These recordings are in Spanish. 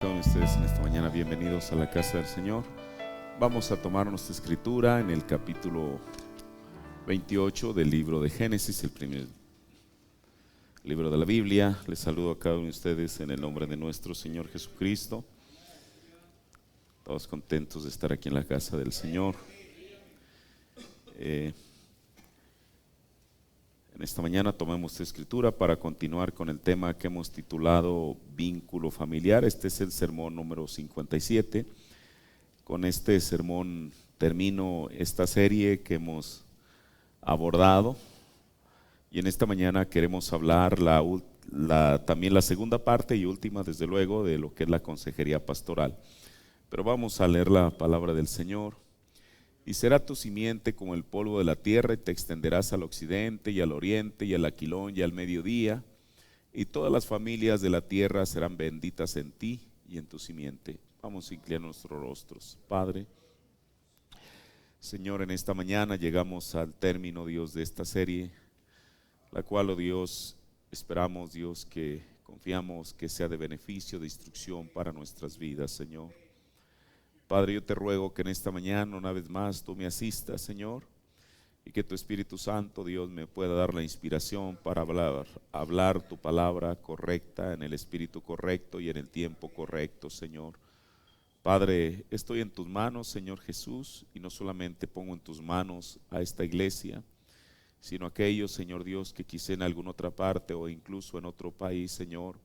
Con ustedes en esta mañana, bienvenidos a la casa del Señor. Vamos a tomar nuestra escritura en el capítulo 28 del libro de Génesis, el primer libro de la Biblia. Les saludo a cada uno de ustedes en el nombre de nuestro Señor Jesucristo. Todos contentos de estar aquí en la casa del Señor. En esta mañana tomemos esta escritura para continuar con el tema que hemos titulado Vínculo Familiar. Este es el sermón número 57. Con este sermón termino esta serie que hemos abordado. Y en esta mañana queremos hablar también la segunda parte y última, desde luego, de lo que es la consejería pastoral. Pero vamos a leer la palabra del Señor. Y será tu simiente como el polvo de la tierra, y te extenderás al occidente y al oriente y al aquilón y al mediodía, y todas las familias de la tierra serán benditas en ti y en tu simiente. Vamos a inclinar nuestros rostros. Padre, Señor, en esta mañana llegamos al término, Dios, de esta serie, la cual, oh Dios, esperamos, Dios, que confiamos que sea de beneficio, de instrucción para nuestras vidas, Señor. Padre, yo te ruego que en esta mañana una vez más tú me asistas, Señor, y que tu Espíritu Santo, Dios, me pueda dar la inspiración para hablar tu palabra correcta, en el espíritu correcto y en el tiempo correcto, Señor. Padre, estoy en tus manos, Señor Jesús, y no solamente pongo en tus manos a esta iglesia, sino aquellos, Señor Dios, que quizá en alguna otra parte o incluso en otro país, Señor,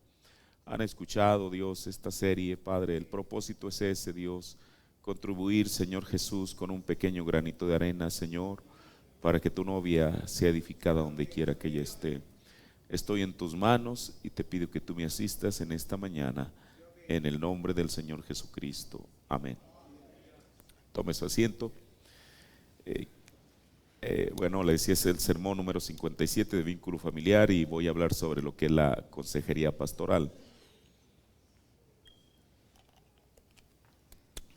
han escuchado, Dios, esta serie. Padre, el propósito es ese, Dios, contribuir, Señor Jesús, con un pequeño granito de arena, Señor, para que tu novia sea edificada donde quiera que ella esté. Estoy en tus manos y te pido que tú me asistas en esta mañana, en el nombre del Señor Jesucristo. Amén. Tome su asiento. Bueno, le decía, es el sermón número 57 de Vínculo Familiar, y voy a hablar sobre lo que es la consejería pastoral.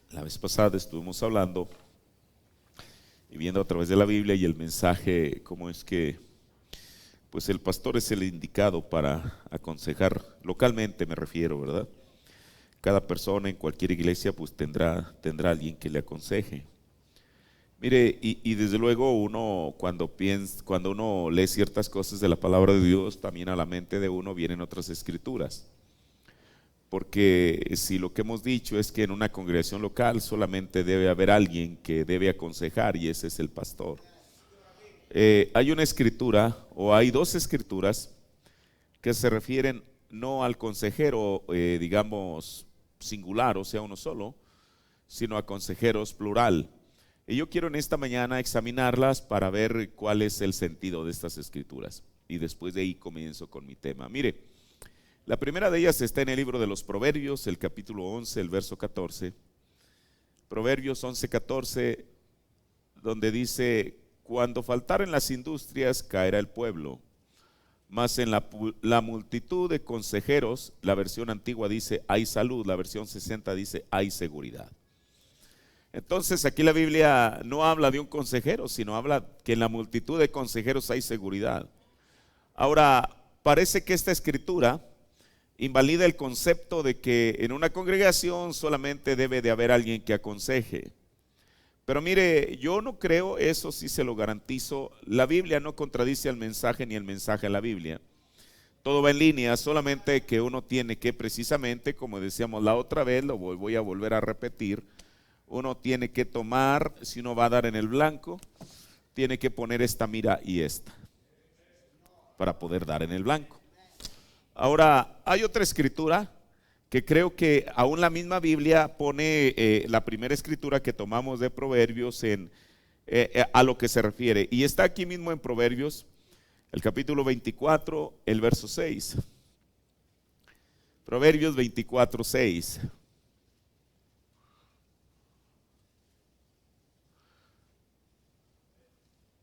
La vez pasada estuvimos hablando y viendo a través de la Biblia y el mensaje, cómo es que pues el pastor es el indicado para aconsejar localmente, me refiero, ¿verdad? Cada persona en cualquier iglesia pues tendrá alguien que le aconseje. Mire, y desde luego uno cuando uno lee ciertas cosas de la palabra de Dios, también a la mente de uno vienen otras escrituras. Porque si lo que hemos dicho es que en una congregación local solamente debe haber alguien que debe aconsejar, y ese es el pastor. Hay una escritura, o hay dos escrituras, que se refieren no al consejero, digamos, singular, o sea, uno solo, sino a consejeros plural. Y yo quiero en esta mañana examinarlas para ver cuál es el sentido de estas escrituras. Y después de ahí comienzo con mi tema. Mire, la primera de ellas está en el libro de los Proverbios, el capítulo 11, el verso 14. Proverbios 11:14, donde dice: cuando faltaren las industrias, caerá el pueblo, mas en la multitud de consejeros, la versión antigua dice hay salud, la versión 60 dice hay seguridad. Entonces aquí la Biblia no habla de un consejero, sino habla que en la multitud de consejeros hay seguridad. Ahora, parece que esta escritura invalida el concepto de que en una congregación solamente debe de haber alguien que aconseje. Pero mire, yo no creo, eso sí se lo garantizo. La Biblia no contradice al mensaje ni el mensaje a la Biblia. Todo va en línea, solamente que uno tiene que, precisamente, como decíamos la otra vez, lo voy a volver a repetir, uno tiene que tomar, si uno va a dar en el blanco, tiene que poner esta mira y esta, para poder dar en el blanco. Ahora, hay otra escritura que creo que aún la misma Biblia pone la primera escritura que tomamos de Proverbios a lo que se refiere. Y está aquí mismo en Proverbios, el capítulo 24, el verso 6. Proverbios 24, 6.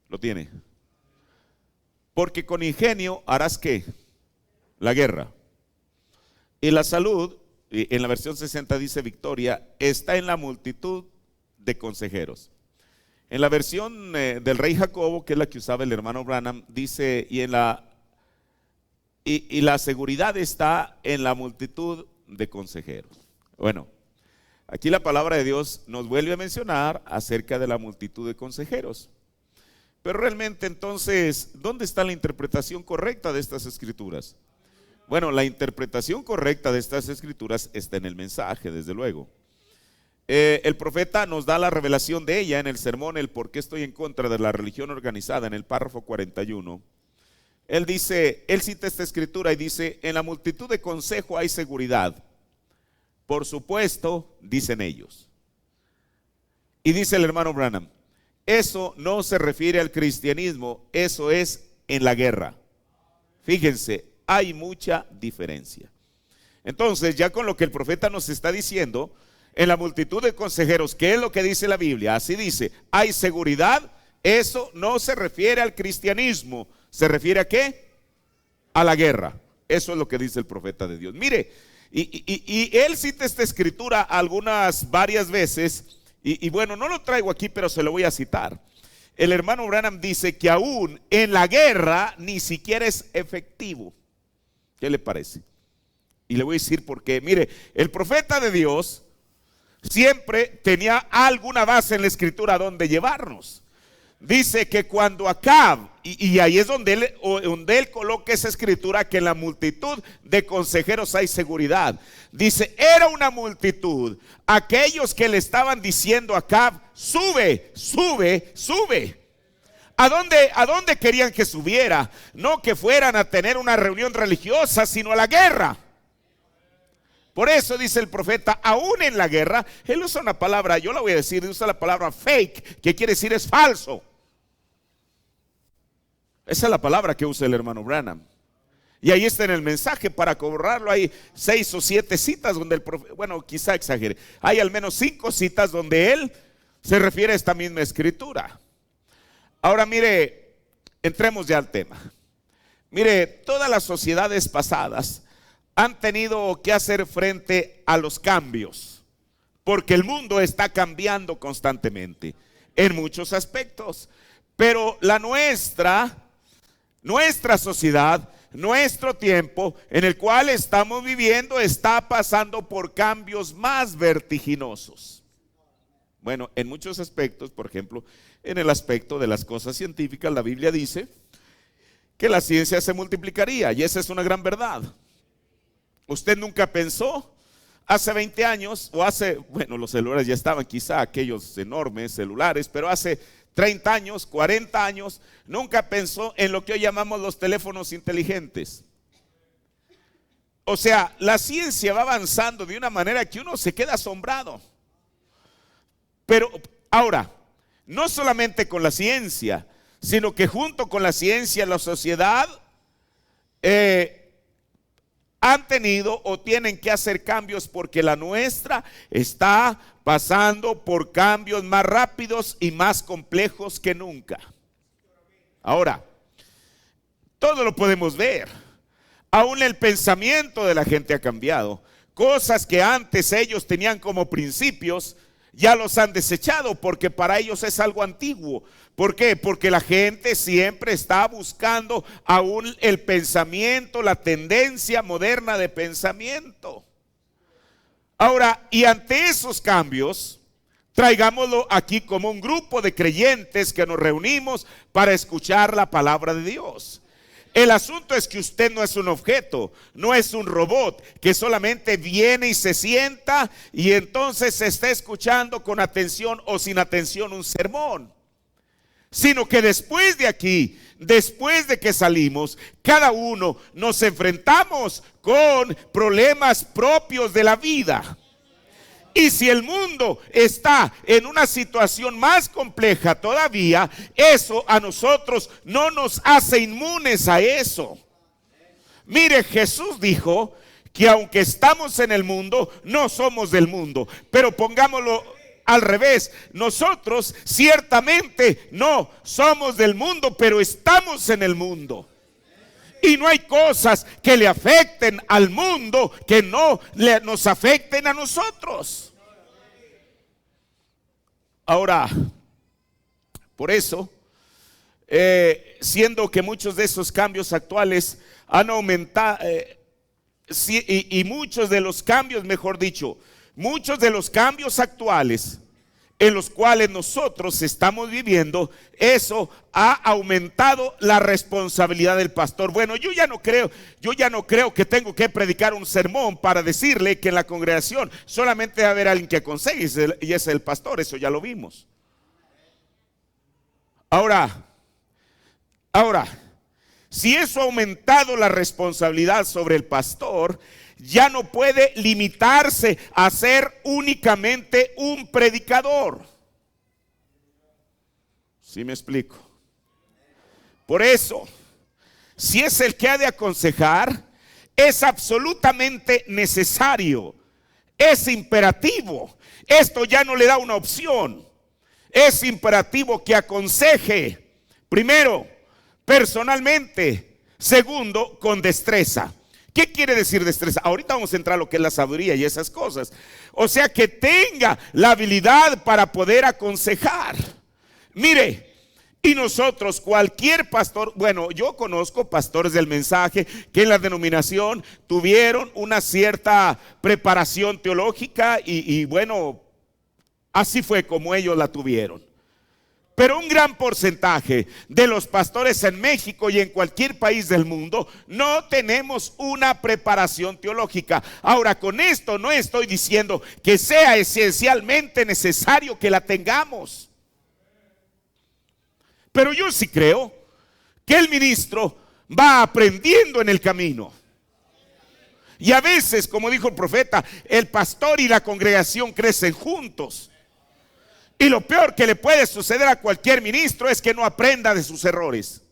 ¿Lo tiene? Porque con ingenio harás ¿qué? La guerra. Y la salud, en la versión 60 dice victoria, está en la multitud de consejeros. En la versión del rey Jacobo, que es la que usaba el hermano Branham, dice, y la seguridad está en la multitud de consejeros. Bueno, aquí la palabra de Dios nos vuelve a mencionar acerca de la multitud de consejeros. Pero realmente entonces, ¿dónde está la interpretación correcta de estas escrituras? Bueno, la interpretación correcta de estas escrituras está en el mensaje, desde luego. El profeta nos da la revelación de ella en el sermón El por qué estoy en contra de la religión organizada, en el párrafo 41. Él dice, él cita esta escritura y dice: en la multitud de consejo hay seguridad. Por supuesto, dicen ellos. Y dice el hermano Branham: eso no se refiere al cristianismo, eso es en la guerra. Fíjense, hay mucha diferencia. Entonces, ya con lo que el profeta nos está diciendo, en la multitud de consejeros, ¿qué es lo que dice la Biblia? Así dice, hay seguridad. Eso no se refiere al cristianismo. ¿Se refiere a qué? A la guerra. Eso es lo que dice el profeta de Dios. Mire, y él cita esta escritura varias veces. Y bueno, no lo traigo aquí, pero se lo voy a citar. El hermano Branham dice que aún en la guerra ni siquiera es efectivo. ¿Qué le parece? Y le voy a decir por qué. Mire, el profeta de Dios siempre tenía alguna base en la escritura donde llevarnos. Dice que cuando Acab, y ahí es donde él coloca esa escritura, que en la multitud de consejeros hay seguridad. Dice, era una multitud, aquellos que le estaban diciendo a Acab: sube, sube, sube. ¿A dónde querían que subiera? No que fueran a tener una reunión religiosa, sino a la guerra. Por eso dice el profeta, aún en la guerra, él usa una palabra, yo la voy a decir, usa la palabra fake, que quiere decir es falso. Esa es la palabra que usa el hermano Branham. Y ahí está en el mensaje, para corroborarlo hay 6 o 7 citas donde el profeta, bueno, quizá exagere, hay al menos 5 citas donde él se refiere a esta misma escritura. Ahora mire, entremos ya al tema. Mire, todas las sociedades pasadas han tenido que hacer frente a los cambios, porque el mundo está cambiando constantemente en muchos aspectos. Pero la nuestra sociedad, nuestro tiempo en el cual estamos viviendo, está pasando por cambios más vertiginosos. Bueno, en muchos aspectos, por ejemplo, en el aspecto de las cosas científicas, la Biblia dice que la ciencia se multiplicaría, y esa es una gran verdad. Usted nunca pensó hace 20 años, bueno, los celulares ya estaban, quizá aquellos enormes celulares, pero hace 30 años, 40 años, nunca pensó en lo que hoy llamamos los teléfonos inteligentes. O sea, la ciencia va avanzando de una manera que uno se queda asombrado. Pero ahora, no solamente con la ciencia, sino que junto con la ciencia, la sociedad han tenido o tienen que hacer cambios, porque la nuestra está pasando por cambios más rápidos y más complejos que nunca. Ahora, todo lo podemos ver. Aún el pensamiento de la gente ha cambiado. Cosas que antes ellos tenían como principios, ya los han desechado, porque para ellos es algo antiguo. ¿Por qué? Porque la gente siempre está buscando aún el pensamiento, la tendencia moderna de pensamiento. Ahora, y ante esos cambios, traigámoslo aquí como un grupo de creyentes que nos reunimos para escuchar la palabra de Dios. El asunto es que usted no es un objeto, no es un robot que solamente viene y se sienta y entonces se está escuchando con atención o sin atención un sermón. Sino que después de aquí, después de que salimos, cada uno nos enfrentamos con problemas propios de la vida. Y si el mundo está en una situación más compleja todavía, eso a nosotros no nos hace inmunes a eso. Mire, Jesús dijo que aunque estamos en el mundo, no somos del mundo. Pero pongámoslo al revés, nosotros ciertamente no somos del mundo, pero estamos en el mundo. Y no hay cosas que le afecten al mundo que no nos afecten a nosotros. Ahora, por eso, siendo que muchos de esos cambios actuales han aumentado, y muchos de los cambios, mejor dicho, muchos de los cambios actuales en los cuales nosotros estamos viviendo, eso ha aumentado la responsabilidad del pastor. Bueno, yo ya no creo que tengo que predicar un sermón para decirle que en la congregación solamente debe haber alguien que aconseje, y ese es el pastor. Eso ya lo vimos. Ahora, si eso ha aumentado la responsabilidad sobre el pastor, ya no puede limitarse a ser únicamente un predicador. ¿Sí me explico? Por eso, si es el que ha de aconsejar, es absolutamente necesario, es imperativo. Esto ya no le da una opción. Es imperativo que aconseje, primero, personalmente; segundo, con destreza. ¿Qué quiere decir destreza? Ahorita vamos a entrar a lo que es la sabiduría y esas cosas. O sea, que tenga la habilidad para poder aconsejar. Mire, y nosotros, cualquier pastor, bueno, yo conozco pastores del mensaje que en la denominación tuvieron una cierta preparación teológica y bueno, así fue como ellos la tuvieron. Pero un gran porcentaje de los pastores en México y en cualquier país del mundo no tenemos una preparación teológica. Ahora, con esto no estoy diciendo que sea esencialmente necesario que la tengamos. Pero yo sí creo que el ministro va aprendiendo en el camino. Y a veces, como dijo el profeta, el pastor y la congregación crecen juntos. Y lo peor que le puede suceder a cualquier ministro es que no aprenda de sus errores.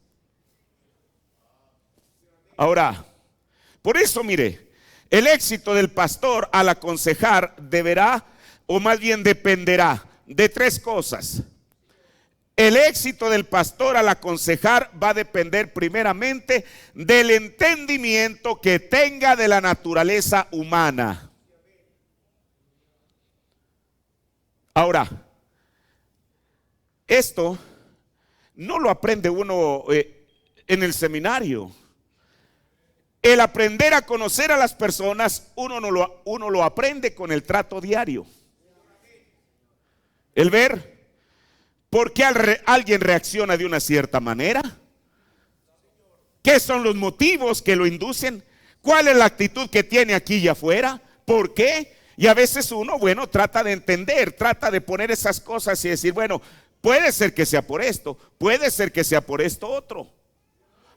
Ahora, por eso mire, el éxito del pastor al aconsejar deberá, o más bien dependerá de tres cosas. El éxito del pastor al aconsejar va a depender primeramente del entendimiento que tenga de la naturaleza humana. Ahora, esto no lo aprende uno en el seminario. El aprender a conocer a las personas, uno lo aprende con el trato diario. El ver por qué alguien reacciona de una cierta manera. ¿Qué son los motivos que lo inducen? ¿Cuál es la actitud que tiene aquí y afuera? ¿Por qué? Y a veces uno, bueno, trata de entender, trata de poner esas cosas y decir, bueno, puede ser que sea por esto, puede ser que sea por esto otro.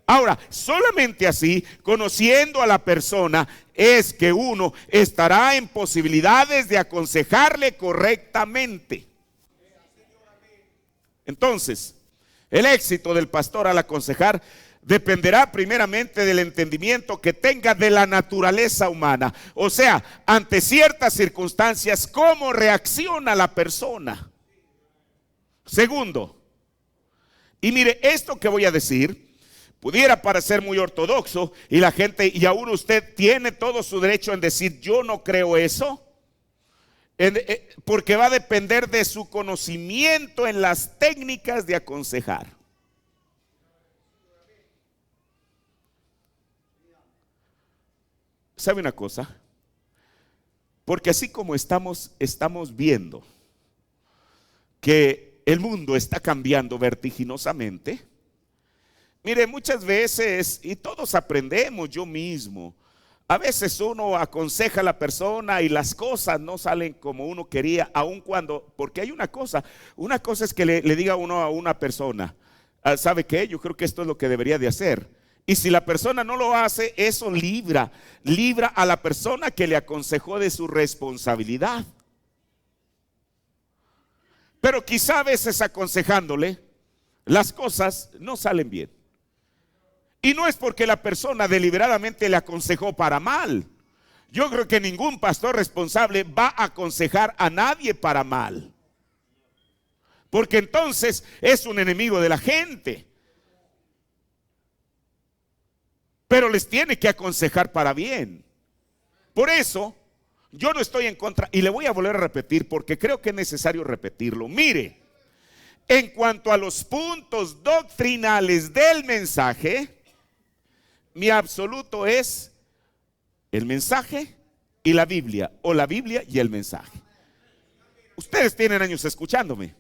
Ahora, solamente así, conociendo a la persona, es que uno estará en posibilidades de aconsejarle correctamente. Entonces, el éxito del pastor al aconsejar dependerá primeramente del entendimiento que tenga de la naturaleza humana. O sea, ante ciertas circunstancias, cómo reacciona la persona. Segundo, y mire, esto que voy a decir pudiera parecer muy ortodoxo y la gente, y aún usted tiene todo su derecho en decir yo no creo eso, porque va a depender de su conocimiento en las técnicas de aconsejar. ¿Sabe una cosa? Porque así como estamos viendo que el mundo está cambiando vertiginosamente. Mire, muchas veces, y todos aprendemos, yo mismo, a veces uno aconseja a la persona y las cosas no salen como uno quería, aun cuando, porque hay una cosa es que le diga uno a una persona, ¿sabe qué? Yo creo que esto es lo que debería de hacer. Y si la persona no lo hace, eso libra a la persona que le aconsejó de su responsabilidad. Pero quizá a veces aconsejándole, las cosas no salen bien. Y no es porque la persona deliberadamente le aconsejó para mal. Yo creo que ningún pastor responsable va a aconsejar a nadie para mal. Porque entonces es un enemigo de la gente. Pero les tiene que aconsejar para bien. Por eso, yo no estoy en contra, y le voy a volver a repetir porque creo que es necesario repetirlo. Mire, en cuanto a los puntos doctrinales del mensaje, mi absoluto es el mensaje y la Biblia, o la Biblia y el mensaje. Ustedes tienen años escuchándome.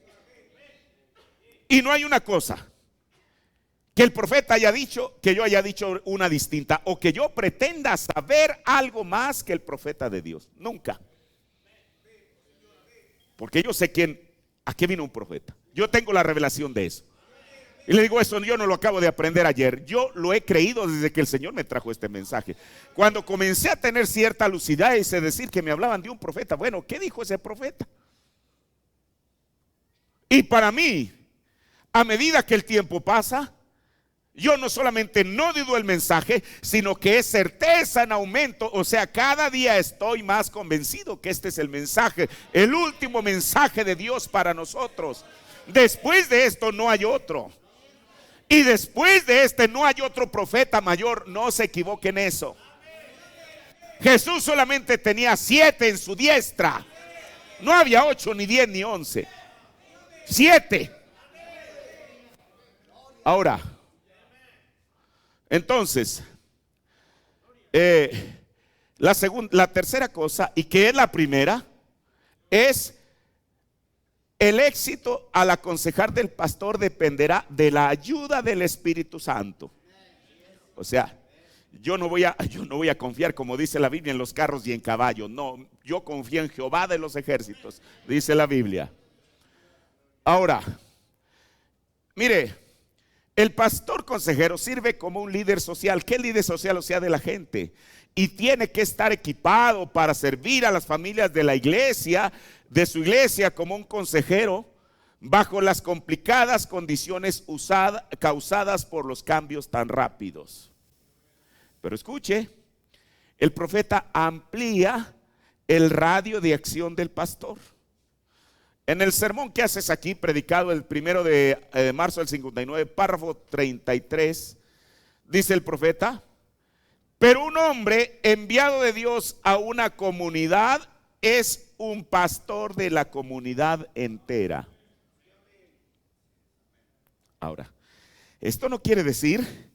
Y no hay una cosa que el profeta haya dicho, que yo haya dicho una distinta, o que yo pretenda saber algo más que el profeta de Dios. Nunca. Porque yo sé a qué vino un profeta. Yo tengo la revelación de eso. Y le digo, eso yo no lo acabo de aprender ayer. Yo lo he creído desde que el Señor me trajo este mensaje. Cuando comencé a tener cierta lucidez y decir que me hablaban de un profeta. Bueno, ¿qué dijo ese profeta? Y para mí, a medida que el tiempo pasa, yo no solamente no dudo el mensaje, sino que es certeza en aumento. O sea, cada día estoy más convencido que este es el mensaje, el último mensaje de Dios para nosotros. Después de esto no hay otro. Y después de este no hay otro profeta mayor. No se equivoquen en eso. Jesús solamente tenía 7 en su diestra. No había 8, ni 10, ni 11. 7. Ahora, entonces, la tercera cosa, y que es la primera, es el éxito al aconsejar del pastor dependerá de la ayuda del Espíritu Santo. O sea, yo no voy a confiar, como dice la Biblia, en los carros y en caballos. No, yo confío en Jehová de los ejércitos, dice la Biblia. Ahora, mire, el pastor consejero sirve como un líder social. ¿Qué líder social? O sea, de la gente. Y tiene que estar equipado para servir a las familias de la iglesia, de su iglesia, como un consejero bajo las complicadas condiciones causadas por los cambios tan rápidos. Pero escuche, el profeta amplía el radio de acción del pastor. En el sermón que haces aquí, predicado el 1 de marzo del 59, párrafo 33, dice el profeta: pero un hombre enviado de Dios a una comunidad es un pastor de la comunidad entera. Ahora, esto no quiere decir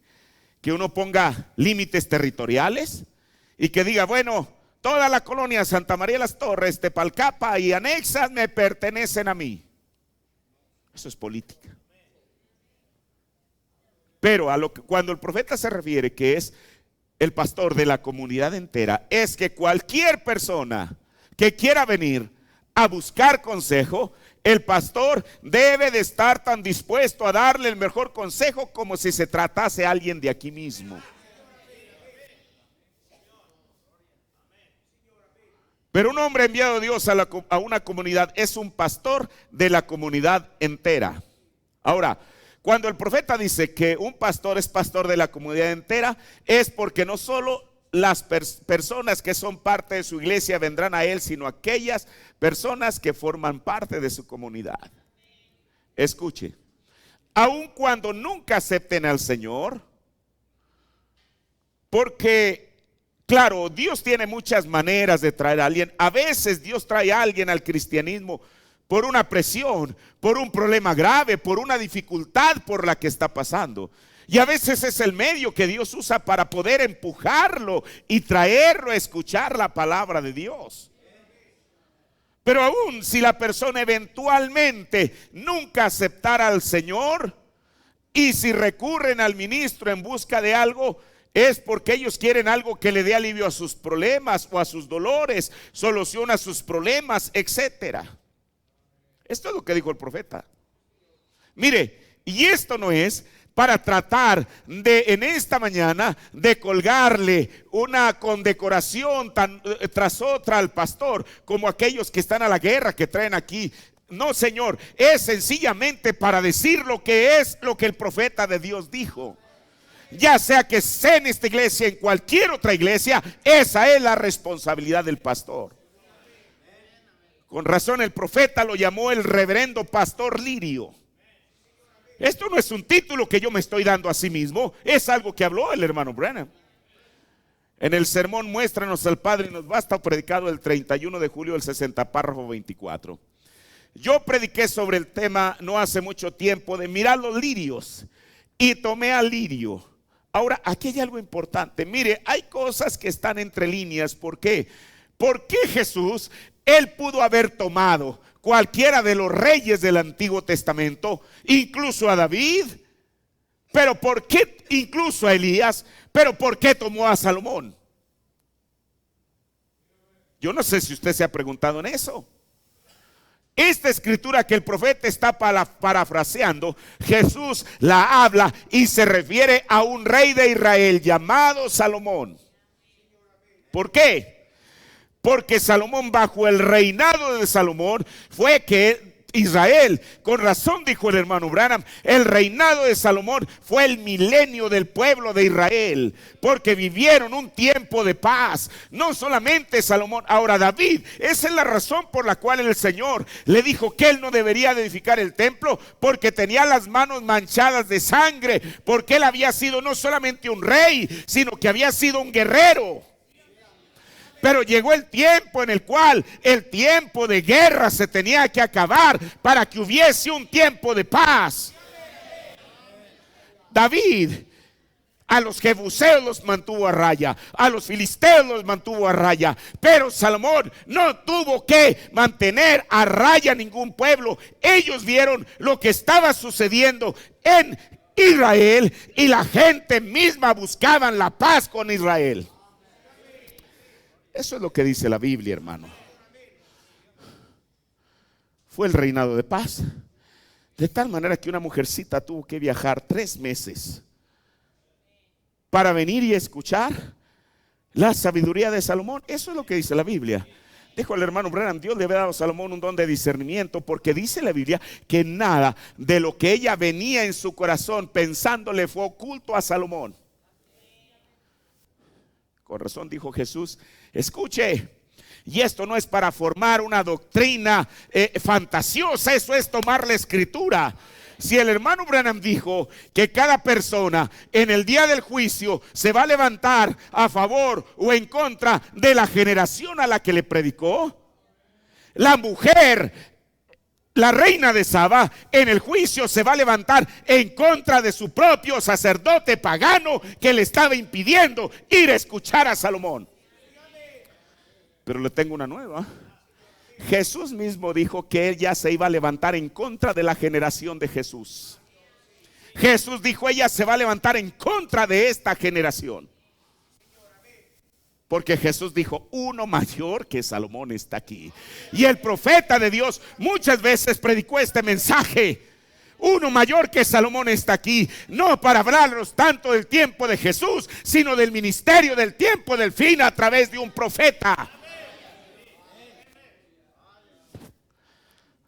que uno ponga límites territoriales y que diga, bueno, toda la colonia Santa María de las Torres, Tepalcapa y anexas me pertenecen a mí. Eso es política. Pero cuando el profeta se refiere que es el pastor de la comunidad entera, es que cualquier persona que quiera venir a buscar consejo, el pastor debe de estar tan dispuesto a darle el mejor consejo como si se tratase a alguien de aquí mismo. Pero un hombre enviado de Dios a una comunidad es un pastor de la comunidad entera. Ahora, cuando el profeta dice que un pastor es pastor de la comunidad entera, es porque no solo las personas que son parte de su iglesia vendrán a él, sino aquellas personas que forman parte de su comunidad. Escuche, aun cuando nunca acepten al Señor, porque claro, Dios tiene muchas maneras de traer a alguien. A veces Dios trae a alguien al cristianismo por una presión, por un problema grave, por una dificultad por la que está pasando. Y a veces es el medio que Dios usa para poder empujarlo y traerlo a escuchar la palabra de Dios. Pero aún si la persona eventualmente nunca aceptara al Señor, y si recurren al ministro en busca de algo, es porque ellos quieren algo que le dé alivio a sus problemas o a sus dolores, soluciona sus problemas, etcétera. Esto es lo que dijo el profeta. Mire, y esto no es para tratar de en esta mañana de colgarle una condecoración tras otra al pastor, como aquellos que están a la guerra que traen aquí. No, Señor, es sencillamente para decir lo que es lo que el profeta de Dios dijo. Ya sea que sea en esta iglesia, en cualquier otra iglesia, esa es la responsabilidad del pastor. Con razón el profeta lo llamó el reverendo pastor Lirio. Esto no es un título que yo me estoy dando a sí mismo, es algo que habló el hermano Branham. En el sermón Muéstranos al Padre y nos basta, predicado el 31 de julio del 60, párrafo 24. Yo prediqué sobre el tema no hace mucho tiempo de mirar los lirios y tomé a Lirio. Ahora, aquí hay algo importante. Mire, hay cosas que están entre líneas. ¿Por qué? ¿por qué Jesús, él pudo haber tomado cualquiera de los reyes del Antiguo Testamento, incluso a David, pero por qué incluso a Elías, pero por qué tomó a Salomón? Yo no sé si usted se ha preguntado en eso. Esta escritura que el profeta está parafraseando, Jesús la habla y se refiere a un rey de Israel llamado Salomón. ¿Por qué? Porque Salomón, bajo el reinado de Salomón, fue que Israel, con razón dijo el hermano Branham, el reinado de Salomón fue el milenio del pueblo de Israel, porque vivieron un tiempo de paz. No solamente Salomón, ahora David. Esa es la razón por la cual el Señor le dijo que él no debería de edificar el templo, porque tenía las manos manchadas de sangre, porque él había sido no solamente un rey, sino que había sido un guerrero. Pero llegó el tiempo en el cual el tiempo de guerra se tenía que acabar para que hubiese un tiempo de paz. David a los jebuseos los mantuvo a raya, a los filisteos los mantuvo a raya, pero Salomón no tuvo que mantener a raya ningún pueblo. Ellos vieron lo que estaba sucediendo en Israel y la gente misma buscaba la paz con Israel. Eso es lo que dice la Biblia, hermano. Fue el reinado de paz. De tal manera que una mujercita tuvo que viajar 3 meses para venir y escuchar la sabiduría de Salomón. Eso es lo que dice la Biblia. Dijo el hermano Branham, Dios le había dado a Salomón un don de discernimiento, porque dice la Biblia que nada de lo que ella venía en su corazón pensándole fue oculto a Salomón. Con razón dijo Jesús, escuche, y esto no es para formar una doctrina fantasiosa, eso es tomar la escritura. Si el hermano Branham dijo que cada persona en el día del juicio se va a levantar a favor o en contra de la generación a la que le predicó, la mujer, la reina de Saba, en el juicio se va a levantar en contra de su propio sacerdote pagano que le estaba impidiendo ir a escuchar a Salomón. Pero le tengo una nueva. Jesús mismo dijo que ella se iba a levantar en contra de la generación de Jesús. Jesús dijo, ella se va a levantar en contra de esta generación. Porque Jesús dijo, uno mayor que Salomón está aquí. Y el profeta de Dios muchas veces predicó este mensaje. Uno mayor que Salomón está aquí. No para hablarnos tanto del tiempo de Jesús, sino del ministerio del tiempo del fin a través de un profeta.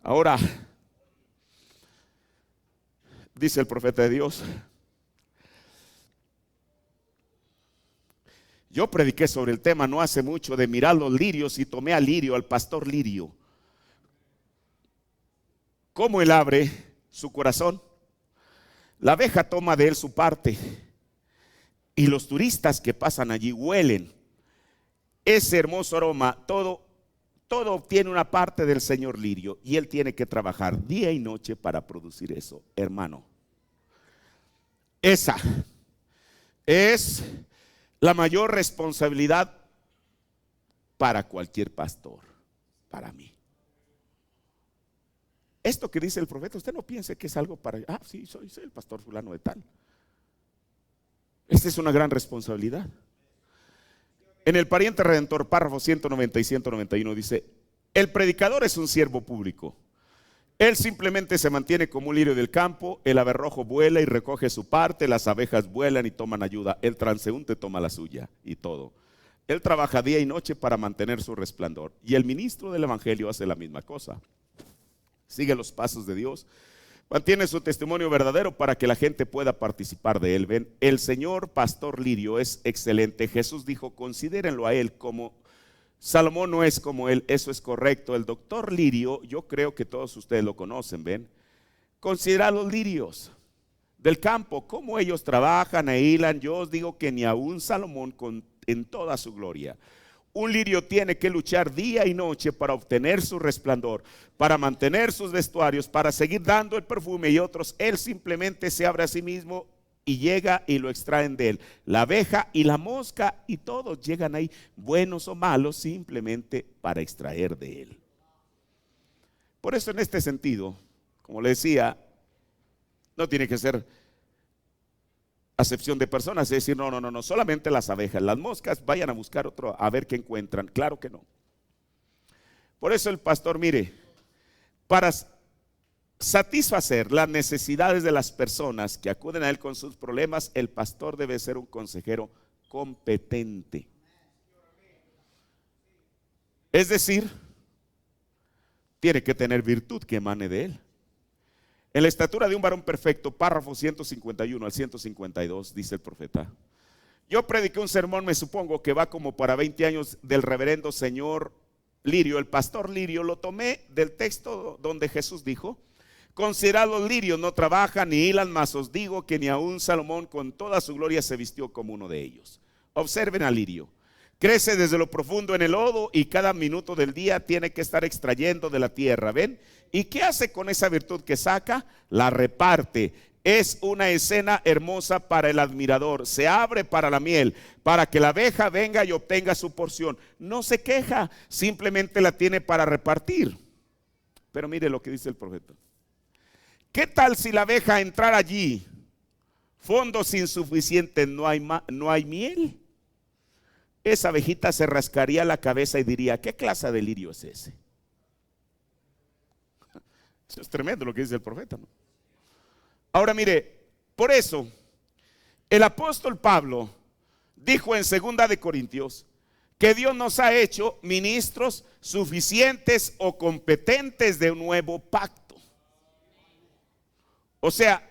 Ahora, dice el profeta de Dios, yo prediqué sobre el tema no hace mucho de mirar los lirios y tomé a Lirio, al pastor Lirio. ¿Cómo él abre su corazón? La abeja toma de él su parte y los turistas que pasan allí huelen ese hermoso aroma. Todo obtiene una parte del señor Lirio y él tiene que trabajar día y noche para producir eso, hermano. Esa es la mayor responsabilidad para cualquier pastor, para mí. Esto que dice el profeta, usted no piense que es algo para, sí, soy el pastor fulano de tal. Esta es una gran responsabilidad. En el Pariente Redentor, párrafo 190 y 191 dice, el predicador es un siervo público. Él simplemente se mantiene como un lirio del campo, el aberrojo vuela y recoge su parte, las abejas vuelan y toman ayuda, el transeúnte toma la suya y todo. Él trabaja día y noche para mantener su resplandor y el ministro del evangelio hace la misma cosa. Sigue los pasos de Dios, mantiene su testimonio verdadero para que la gente pueda participar de él. Ven, el señor pastor Lirio es excelente. Jesús dijo, considérenlo a él como Salomón no es como él. Eso es correcto. El doctor Lirio, yo creo que todos ustedes lo conocen, ven. Considera los lirios del campo, cómo ellos trabajan e hilan. Yo os digo que ni aún Salomón en toda su gloria. Un lirio tiene que luchar día y noche para obtener su resplandor, para mantener sus vestuarios, para seguir dando el perfume y otros. Él simplemente se abre a sí mismo y llega y lo extraen de él. La abeja y la mosca y todos llegan ahí, buenos o malos, simplemente para extraer de él. Por eso en este sentido, como le decía, no tiene que ser acepción de personas, es decir, no, solamente las abejas, las moscas vayan a buscar otro, a ver qué encuentran. Claro que no. Por eso el pastor, mire, para satisfacer las necesidades de las personas que acuden a él con sus problemas, el pastor debe ser un consejero competente. Es decir, tiene que tener virtud que emane de él. En la estatura de un varón perfecto, párrafo 151 al 152, dice el profeta: yo prediqué un sermón, me supongo que va como para 20 años, del reverendo señor Lirio, el pastor Lirio. Lo tomé del texto donde Jesús dijo: considerad los lirios, no trabajan ni hilan, mas os digo que ni aun Salomón con toda su gloria se vistió como uno de ellos. Observen al lirio. Crece desde lo profundo en el lodo y cada minuto del día tiene que estar extrayendo de la tierra. ¿Ven? ¿Y qué hace con esa virtud que saca? La reparte. Es una escena hermosa para el admirador. Se abre para la miel, para que la abeja venga y obtenga su porción. No se queja, simplemente la tiene para repartir. Pero mire lo que dice el profeta. ¿Qué tal si la abeja entrara allí? Fondos insuficientes, no hay miel. Esa abejita se rascaría la cabeza y diría: ¿qué clase de lirio es ese? Eso es tremendo lo que dice el profeta, ¿no? Ahora mire, por eso el apóstol Pablo dijo en 2 de Corintios que Dios nos ha hecho ministros suficientes o competentes de un nuevo pacto. O sea,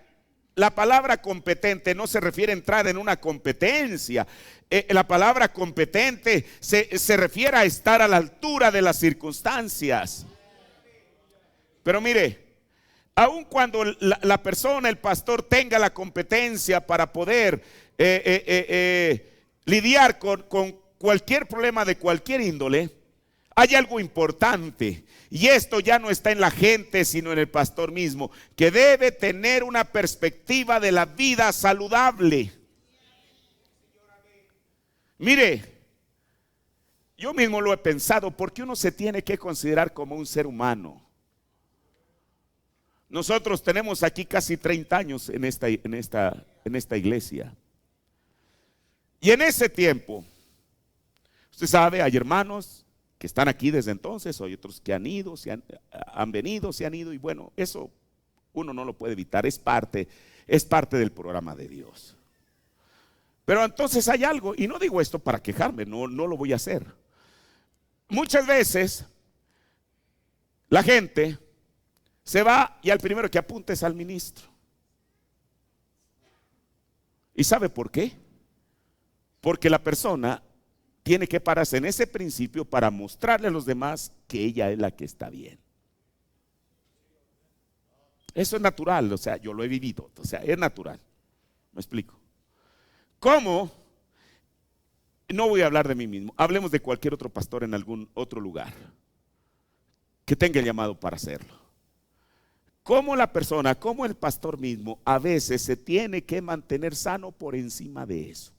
la palabra competente no se refiere a entrar en una competencia. La palabra competente se refiere a estar a la altura de las circunstancias. Pero mire, aun cuando la persona, el pastor, tenga la competencia para poder lidiar con cualquier problema de cualquier índole, hay algo importante, y esto ya no está en la gente, sino en el pastor mismo, que debe tener una perspectiva de la vida saludable. Mire, yo mismo lo he pensado, porque uno se tiene que considerar como un ser humano. Nosotros tenemos aquí casi 30 años en esta iglesia, y en ese tiempo, usted sabe, hay hermanos que están aquí desde entonces, hay otros que han ido, han venido, se han ido, y bueno, eso uno no lo puede evitar, es parte del programa de Dios. Pero entonces hay algo, y no digo esto para quejarme, no lo voy a hacer. Muchas veces la gente se va y al primero que apunta es al ministro. ¿Y sabe por qué? Porque la persona tiene que pararse en ese principio para mostrarle a los demás que ella es la que está bien. Eso es natural, o sea, yo lo he vivido, o sea, es natural. ¿Me explico? ¿Cómo? No voy a hablar de mí mismo, hablemos de cualquier otro pastor en algún otro lugar que tenga el llamado para hacerlo. ¿Cómo la persona, cómo el pastor mismo a veces se tiene que mantener sano por encima de eso?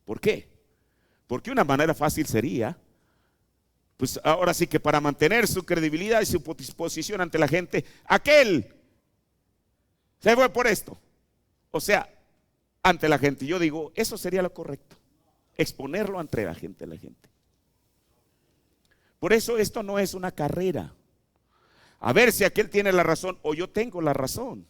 ¿Por qué? Porque una manera fácil sería, pues ahora sí que para mantener su credibilidad y su posición ante la gente, aquel se fue por esto. O sea, ante la gente. Yo digo, eso sería lo correcto, exponerlo ante la gente, Por eso esto no es una carrera. A ver si aquel tiene la razón o yo tengo la razón.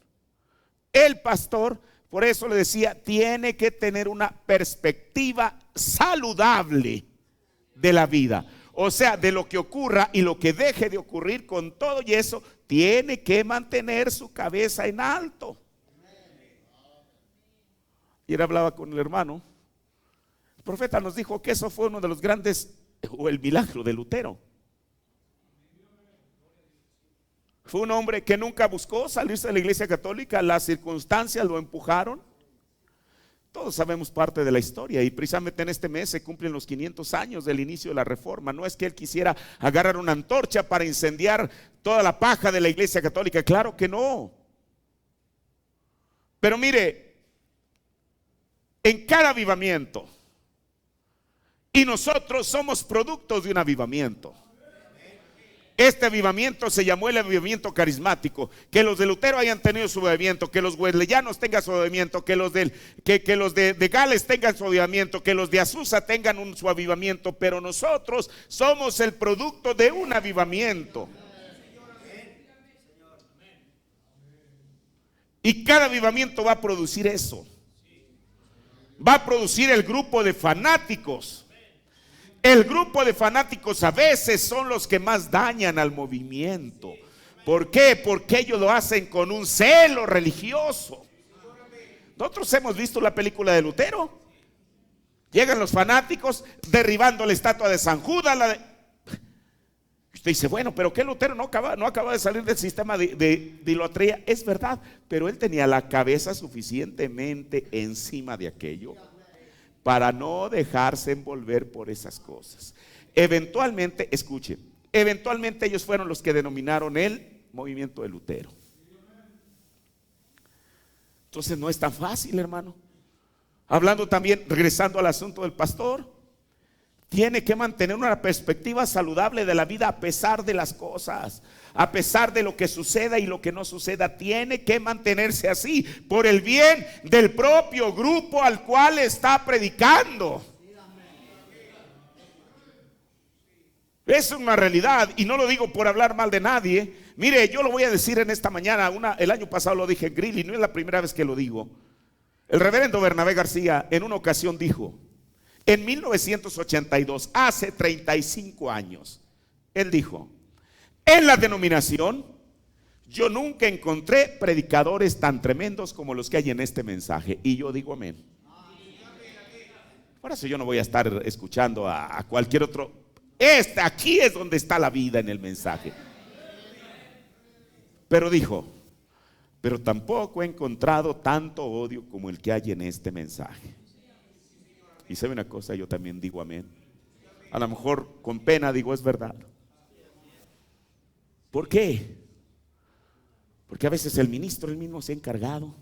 El pastor, por eso le decía, tiene que tener una perspectiva saludable de la vida. O sea, de lo que ocurra y lo que deje de ocurrir, con todo y eso, tiene que mantener su cabeza en alto. Ayer hablaba con el hermano. El profeta nos dijo que eso fue uno de los grandes, o el milagro de Lutero. Fue un hombre que nunca buscó salirse de la iglesia católica, las circunstancias lo empujaron. Todos sabemos parte de la historia, y precisamente en este mes se cumplen los 500 años del inicio de la reforma. No es que él quisiera agarrar una antorcha para incendiar toda la paja de la iglesia católica, claro que no. Pero mire, en cada avivamiento, y nosotros somos productos de un avivamiento. Este avivamiento se llamó el avivamiento carismático. Que los de Lutero hayan tenido su avivamiento, que los wesleyanos tengan su avivamiento, que los de Gales tengan su avivamiento, que los de Azusa tengan su avivamiento, pero nosotros somos el producto de un avivamiento. Y cada avivamiento va a producir eso. Va a producir el grupo de fanáticos. El grupo de fanáticos a veces son los que más dañan al movimiento. ¿Por qué? Porque ellos lo hacen con un celo religioso. Nosotros hemos visto la película de Lutero. Llegan los fanáticos derribando la estatua de San Judas. Usted dice, bueno, pero que Lutero no acaba de salir del sistema de idolatría. Es verdad, pero él tenía la cabeza suficientemente encima de aquello para no dejarse envolver por esas cosas. Eventualmente, escuche, eventualmente ellos fueron los que denominaron el movimiento de Lutero. Entonces no es tan fácil, hermano. Hablando también, regresando al asunto del pastor, tiene que mantener una perspectiva saludable de la vida a pesar de las cosas, a pesar de lo que suceda y lo que no suceda. Tiene que mantenerse así por el bien del propio grupo al cual está predicando. Es una realidad y no lo digo por hablar mal de nadie. Mire, yo lo voy a decir en esta mañana. El año pasado lo dije en Grill y no es la primera vez que lo digo. El reverendo Bernabé García en una ocasión dijo: en 1982, hace 35 años, él dijo: en la denominación yo nunca encontré predicadores tan tremendos como los que hay en este mensaje. Y yo digo amén. Por eso yo no voy a estar escuchando a cualquier otro. Aquí es donde está la vida en el mensaje. Pero dijo: pero tampoco he encontrado tanto odio como el que hay en este mensaje. Y sabe una cosa, yo también digo amén. A lo mejor con pena digo es verdad. ¿Por qué? Porque a veces el ministro él mismo se ha encargado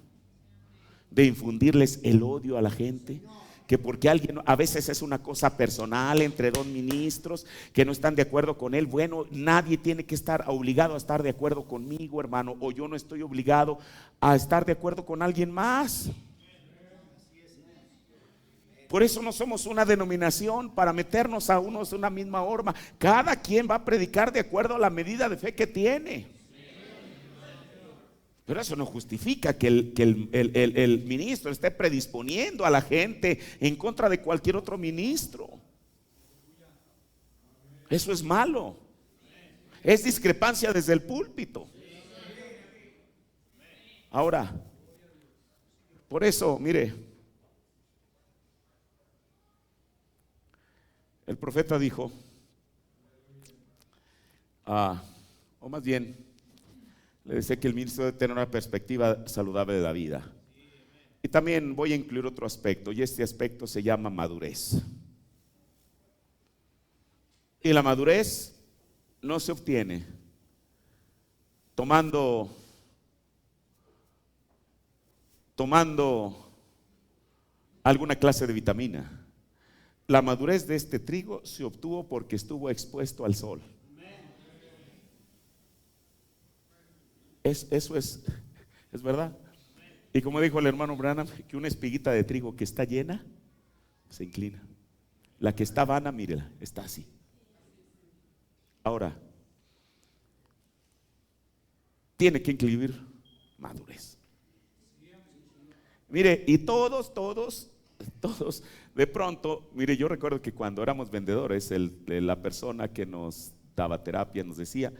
de infundirles el odio a la gente. Que porque alguien, a veces es una cosa personal entre dos ministros que no están de acuerdo con él. Bueno, nadie tiene que estar obligado a estar de acuerdo conmigo, hermano. O yo no estoy obligado a estar de acuerdo con alguien más. Por eso no somos una denominación para meternos a unos en una misma horma. Cada quien va a predicar de acuerdo a la medida de fe que tiene. Pero eso no justifica que el ministro esté predisponiendo a la gente en contra de cualquier otro ministro. Eso es malo. Es discrepancia desde el púlpito. Ahora, por eso, mire, el profeta dijo, o más bien, le decía que el ministro debe tener una perspectiva saludable de la vida. Y también voy a incluir otro aspecto, y este aspecto se llama madurez. Y la madurez no se obtiene tomando alguna clase de vitamina. La madurez de este trigo se obtuvo porque estuvo expuesto al sol. Eso es verdad. Y como dijo el hermano Branham, que una espiguita de trigo que está llena se inclina. La que está vana, mírela, está así. Ahora, tiene que incluir madurez. Mire, y todos, de pronto, mire, yo recuerdo que cuando éramos vendedores, la persona que nos daba terapia nos decía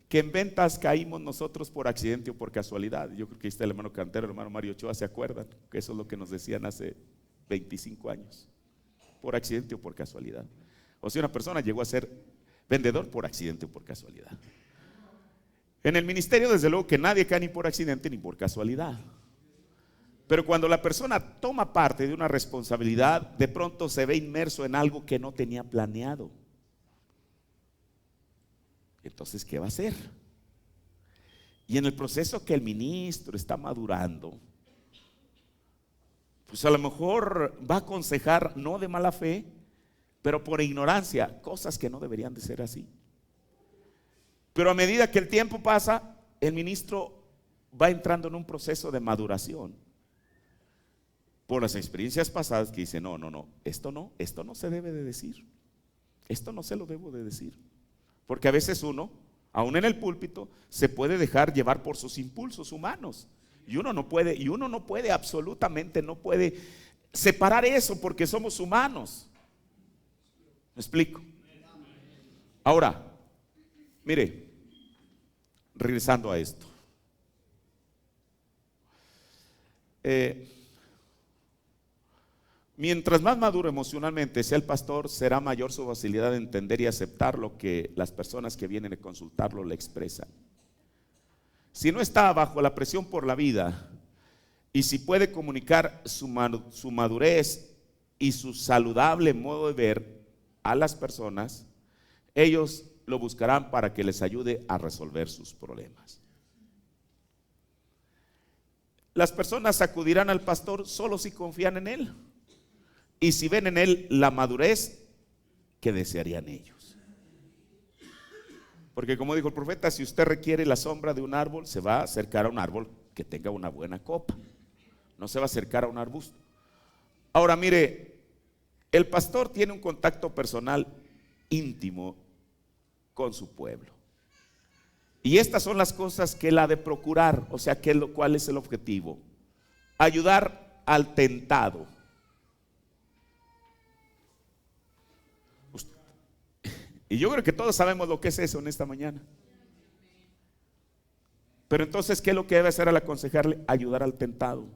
que en ventas caímos nosotros por accidente o por casualidad. Yo creo que ahí está el hermano Cantero, el hermano Mario Ochoa, ¿se acuerdan? Que eso es lo que nos decían hace 25 años. Por accidente o por casualidad. O sea, una persona llegó a ser vendedor por accidente o por casualidad. En el ministerio, desde luego que nadie cae ni por accidente ni por casualidad. Pero cuando la persona toma parte de una responsabilidad, de pronto se ve inmerso en algo que no tenía planeado. Entonces, ¿qué va a hacer? Y en el proceso que el ministro está madurando, pues a lo mejor va a aconsejar no de mala fe, pero por ignorancia, cosas que no deberían de ser así. Pero a medida que el tiempo pasa, el ministro va entrando en un proceso de maduración por las experiencias pasadas, que dice: no, esto no se debe de decir, esto no se lo debo de decir. Porque a veces uno, aún en el púlpito, se puede dejar llevar por sus impulsos humanos, y uno no puede, absolutamente no puede separar eso, porque somos humanos. ¿Me explico? Ahora, mire, regresando a esto, mientras más maduro emocionalmente sea el pastor, será mayor su facilidad de entender y aceptar lo que las personas que vienen a consultarlo le expresan. Si no está bajo la presión por la vida, y si puede comunicar su madurez y su saludable modo de ver a las personas, ellos lo buscarán para que les ayude a resolver sus problemas. Las personas acudirán al pastor solo si confían en él y si ven en él la madurez que desearían ellos. Porque como dijo el profeta, si usted requiere la sombra de un árbol, se va a acercar a un árbol que tenga una buena copa, no se va a acercar a un arbusto. Ahora mire, el pastor tiene un contacto personal íntimo con su pueblo, y estas son las cosas que él ha de procurar. O sea, ¿cuál es el objetivo? Ayudar al tentado. Y yo creo que todos sabemos lo que es eso en esta mañana. Pero entonces, ¿qué es lo que debe hacer al aconsejarle? Ayudar al tentado.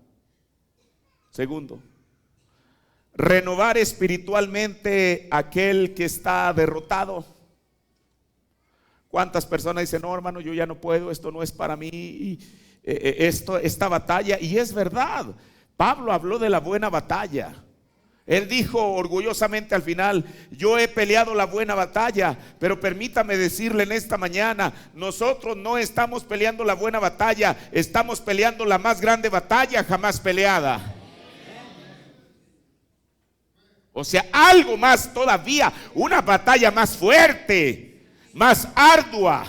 Segundo, renovar espiritualmente a aquel que está derrotado. ¿Cuántas personas dicen: no, hermano, yo ya no puedo, esto no es para mí, esta batalla? Y es verdad, Pablo habló de la buena batalla. Él dijo orgullosamente al final: yo he peleado la buena batalla. Pero permítame decirle en esta mañana, nosotros no estamos peleando la buena batalla, estamos peleando la más grande batalla jamás peleada. O sea, algo más todavía, una batalla más fuerte, más ardua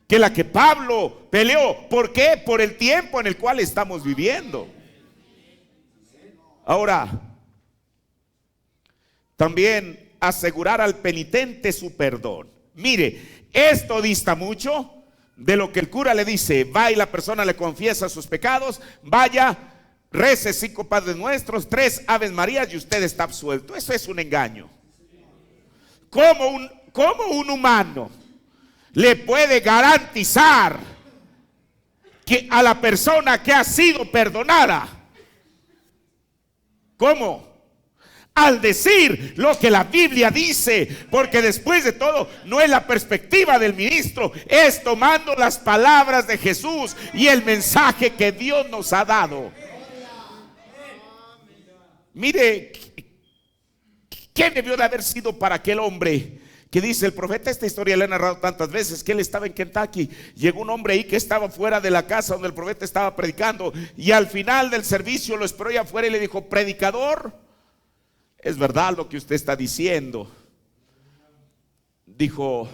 que la que Pablo peleó. ¿Por qué? Por el tiempo en el cual estamos viviendo. Ahora, también asegurar al penitente su perdón. Mire, esto dista mucho de lo que el cura le dice: va y la persona le confiesa sus pecados, vaya, rece 5 Padres Nuestros, 3 Aves Marías y usted está absuelto. Eso es un engaño. ¿Cómo un humano le puede garantizar que a la persona que ha sido perdonada? ¿Cómo? Al decir lo que la Biblia dice, porque después de todo no es la perspectiva del ministro, es tomando las palabras de Jesús y el mensaje que Dios nos ha dado. Mire, ¿qué debió de haber sido para aquel hombre que dice el profeta? Esta historia la he narrado tantas veces, que él estaba en Kentucky, llegó un hombre ahí que estaba fuera de la casa donde el profeta estaba predicando, y al final del servicio lo esperó allá afuera y le dijo: predicador, es verdad lo que usted está diciendo. Dijo,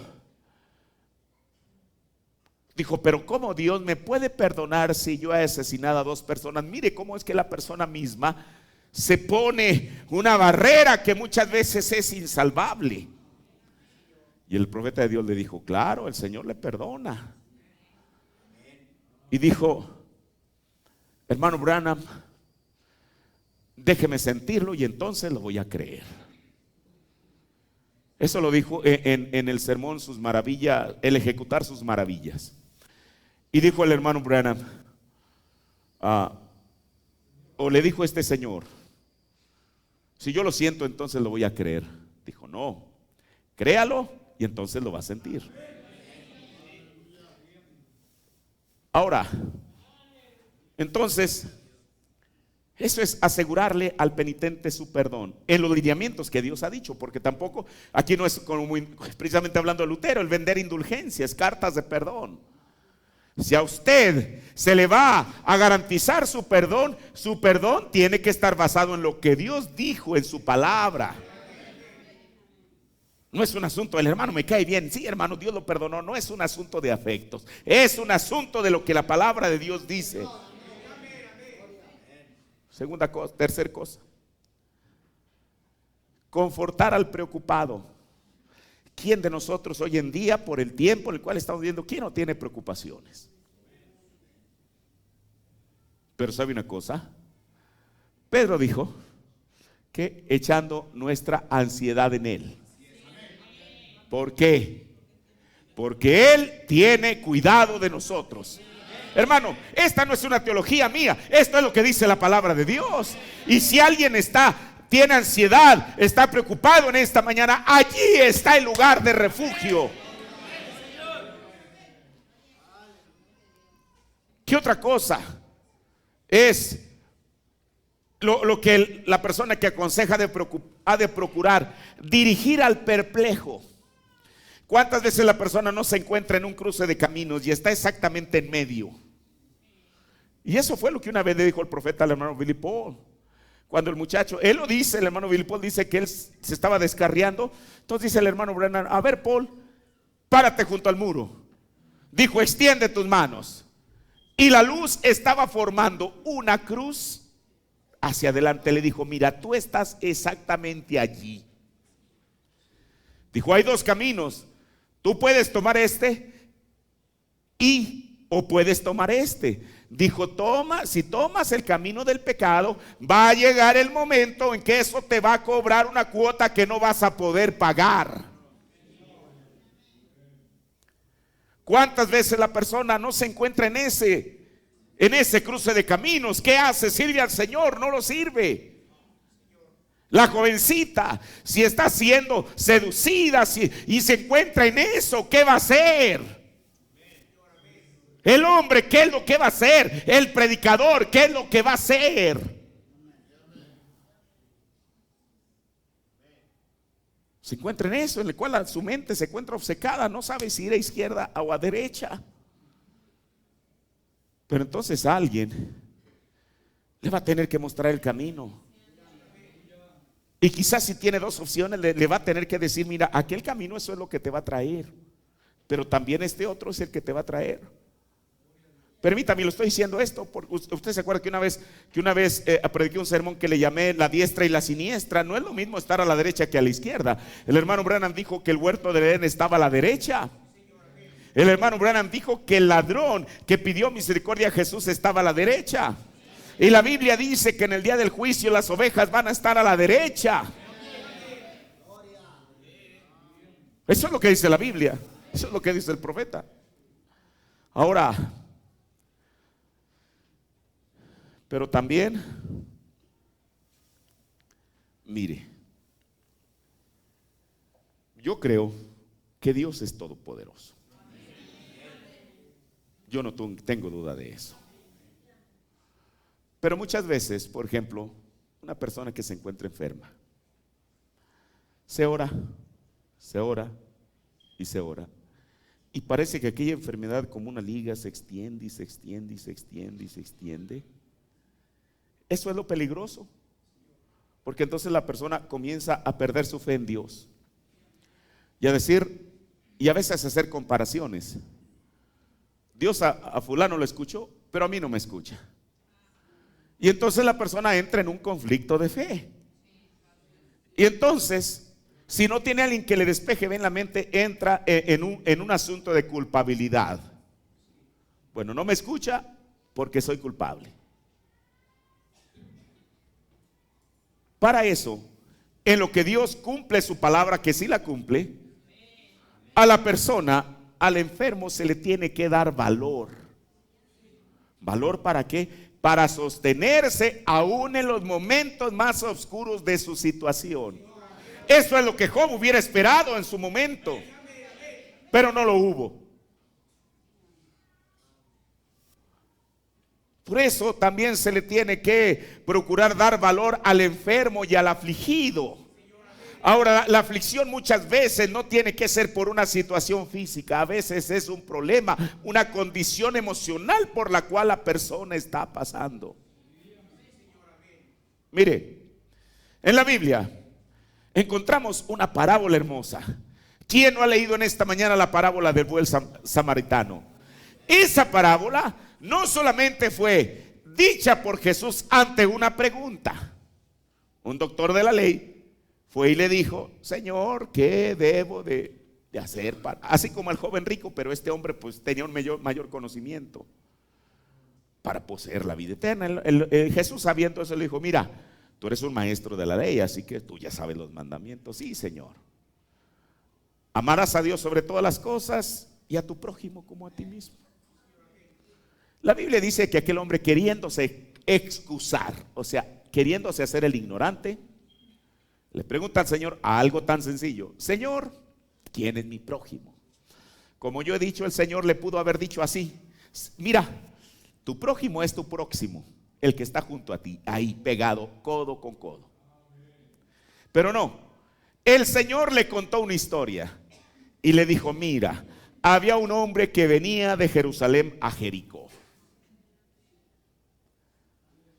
pero ¿cómo Dios me puede perdonar si yo he asesinado a 2 personas? Mire cómo es que la persona misma se pone una barrera que muchas veces es insalvable. Y el profeta de Dios le dijo: claro, el Señor le perdona. Y dijo: hermano Branham, déjeme sentirlo y entonces lo voy a creer. Eso lo dijo en el sermón Sus Maravillas, el ejecutar sus maravillas. Y dijo el hermano Branham, o le dijo este señor: si yo lo siento, entonces lo voy a creer. Dijo: no, créalo y entonces lo va a sentir. Ahora, entonces, eso es asegurarle al penitente su perdón en los lineamientos que Dios ha dicho, porque tampoco, aquí no es como precisamente hablando de Lutero, el vender indulgencias, cartas de perdón. Si a usted se le va a garantizar su perdón tiene que estar basado en lo que Dios dijo en su palabra. No es un asunto del hermano, me cae bien, sí hermano, Dios lo perdonó. No es un asunto de afectos, es un asunto de lo que la palabra de Dios dice. Segunda cosa, tercera cosa, confortar al preocupado. ¿Quién de nosotros hoy en día, por el tiempo en el cual estamos viviendo, quién no tiene preocupaciones? Pero ¿sabe una cosa? Pedro dijo que echando nuestra ansiedad en Él. ¿Por qué? Porque Él tiene cuidado de nosotros. Hermano, esta no es una teología mía, esto es lo que dice la palabra de Dios. Y si alguien tiene ansiedad, está preocupado en esta mañana, allí está el lugar de refugio. ¿Qué otra cosa es lo que la persona que aconseja ha de procurar? Dirigir al perplejo. ¿Cuántas veces la persona no se encuentra en un cruce de caminos y está exactamente en medio? Y eso fue lo que una vez le dijo el profeta al hermano Billy Paul. Cuando el muchacho, él lo dice, el hermano Billy Paul dice que él se estaba descarriando. Entonces dice el hermano Branham: a ver, Paul, párate junto al muro. Dijo: extiende tus manos. Y la luz estaba formando una cruz hacia adelante. Le dijo: mira, tú estás exactamente allí. Dijo: hay dos caminos. Tú puedes tomar este o puedes tomar este. Dijo: si tomas el camino del pecado, va a llegar el momento en que eso te va a cobrar una cuota que no vas a poder pagar. ¿Cuántas veces la persona no se encuentra en ese cruce de caminos? ¿Qué hace? ¿Sirve al Señor? No lo sirve. La jovencita, si está siendo seducida y se encuentra en eso, ¿qué va a hacer? El hombre, ¿qué es lo que va a hacer? El predicador, ¿qué es lo que va a hacer? Se encuentra en eso, en el cual su mente se encuentra obcecada, no sabe si ir a izquierda o a derecha. Pero entonces alguien le va a tener que mostrar el camino. Y quizás si tiene dos opciones, le va a tener que decir: mira, aquel camino, eso es lo que te va a traer, pero también este otro es el que te va a traer. Permítame, lo estoy diciendo esto porque usted se acuerda que una vez prediqué un sermón que le llamé la diestra y la siniestra. No es lo mismo estar a la derecha que a la izquierda. El hermano Branham dijo que el huerto de Edén estaba a la derecha. El hermano Branham dijo que el ladrón que pidió misericordia a Jesús estaba a la derecha. Y la Biblia dice que en el día del juicio las ovejas van a estar a la derecha. Eso es lo que dice la Biblia. Eso es lo que dice el profeta. Ahora, pero también, mire, yo creo que Dios es todopoderoso. Yo no tengo duda de eso. Pero muchas veces, por ejemplo, una persona que se encuentra enferma, se ora y se ora, y parece que aquella enfermedad, como una liga, se extiende y se extiende y se extiende y se extiende. Eso es lo peligroso, porque entonces la persona comienza a perder su fe en Dios y a decir, y a veces a hacer comparaciones. Dios a fulano lo escuchó, pero a mí no me escucha. Y entonces la persona entra en un conflicto de fe. Y entonces, si no tiene alguien que le despeje bien la mente, entra en un asunto de culpabilidad. Bueno, no me escucha porque soy culpable. Para eso, en lo que Dios cumple su palabra, que sí la cumple, a la persona, al enfermo, se le tiene que dar valor. ¿Valor para qué? Para sostenerse aún en los momentos más oscuros de su situación. Eso es lo que Job hubiera esperado en su momento, pero no lo hubo. Por eso también se le tiene que procurar dar valor al enfermo y al afligido. Ahora, la aflicción muchas veces no tiene que ser por una situación física, a veces es un problema, una condición emocional por la cual la persona está pasando. Mire, en la Biblia encontramos una parábola hermosa. ¿Quién no ha leído en esta mañana la parábola del buen samaritano? Esa parábola no solamente fue dicha por Jesús ante una pregunta. Un doctor de la ley fue y le dijo: Señor, ¿qué debo de hacer? Así como el joven rico, pero este hombre pues tenía un mayor conocimiento para poseer la vida eterna. Jesús, sabiendo eso, le dijo: mira, tú eres un maestro de la ley, así que tú ya sabes los mandamientos. Sí, Señor. Amarás a Dios sobre todas las cosas y a tu prójimo como a ti mismo. La Biblia dice que aquel hombre, queriéndose excusar, o sea, queriéndose hacer el ignorante, le pregunta al Señor algo tan sencillo: Señor, ¿quién es mi prójimo? Como yo he dicho, el Señor le pudo haber dicho así: mira, tu prójimo es tu próximo, el que está junto a ti, ahí pegado, codo con codo. Pero no, el Señor le contó una historia y le dijo: mira, había un hombre que venía de Jerusalén a Jericó.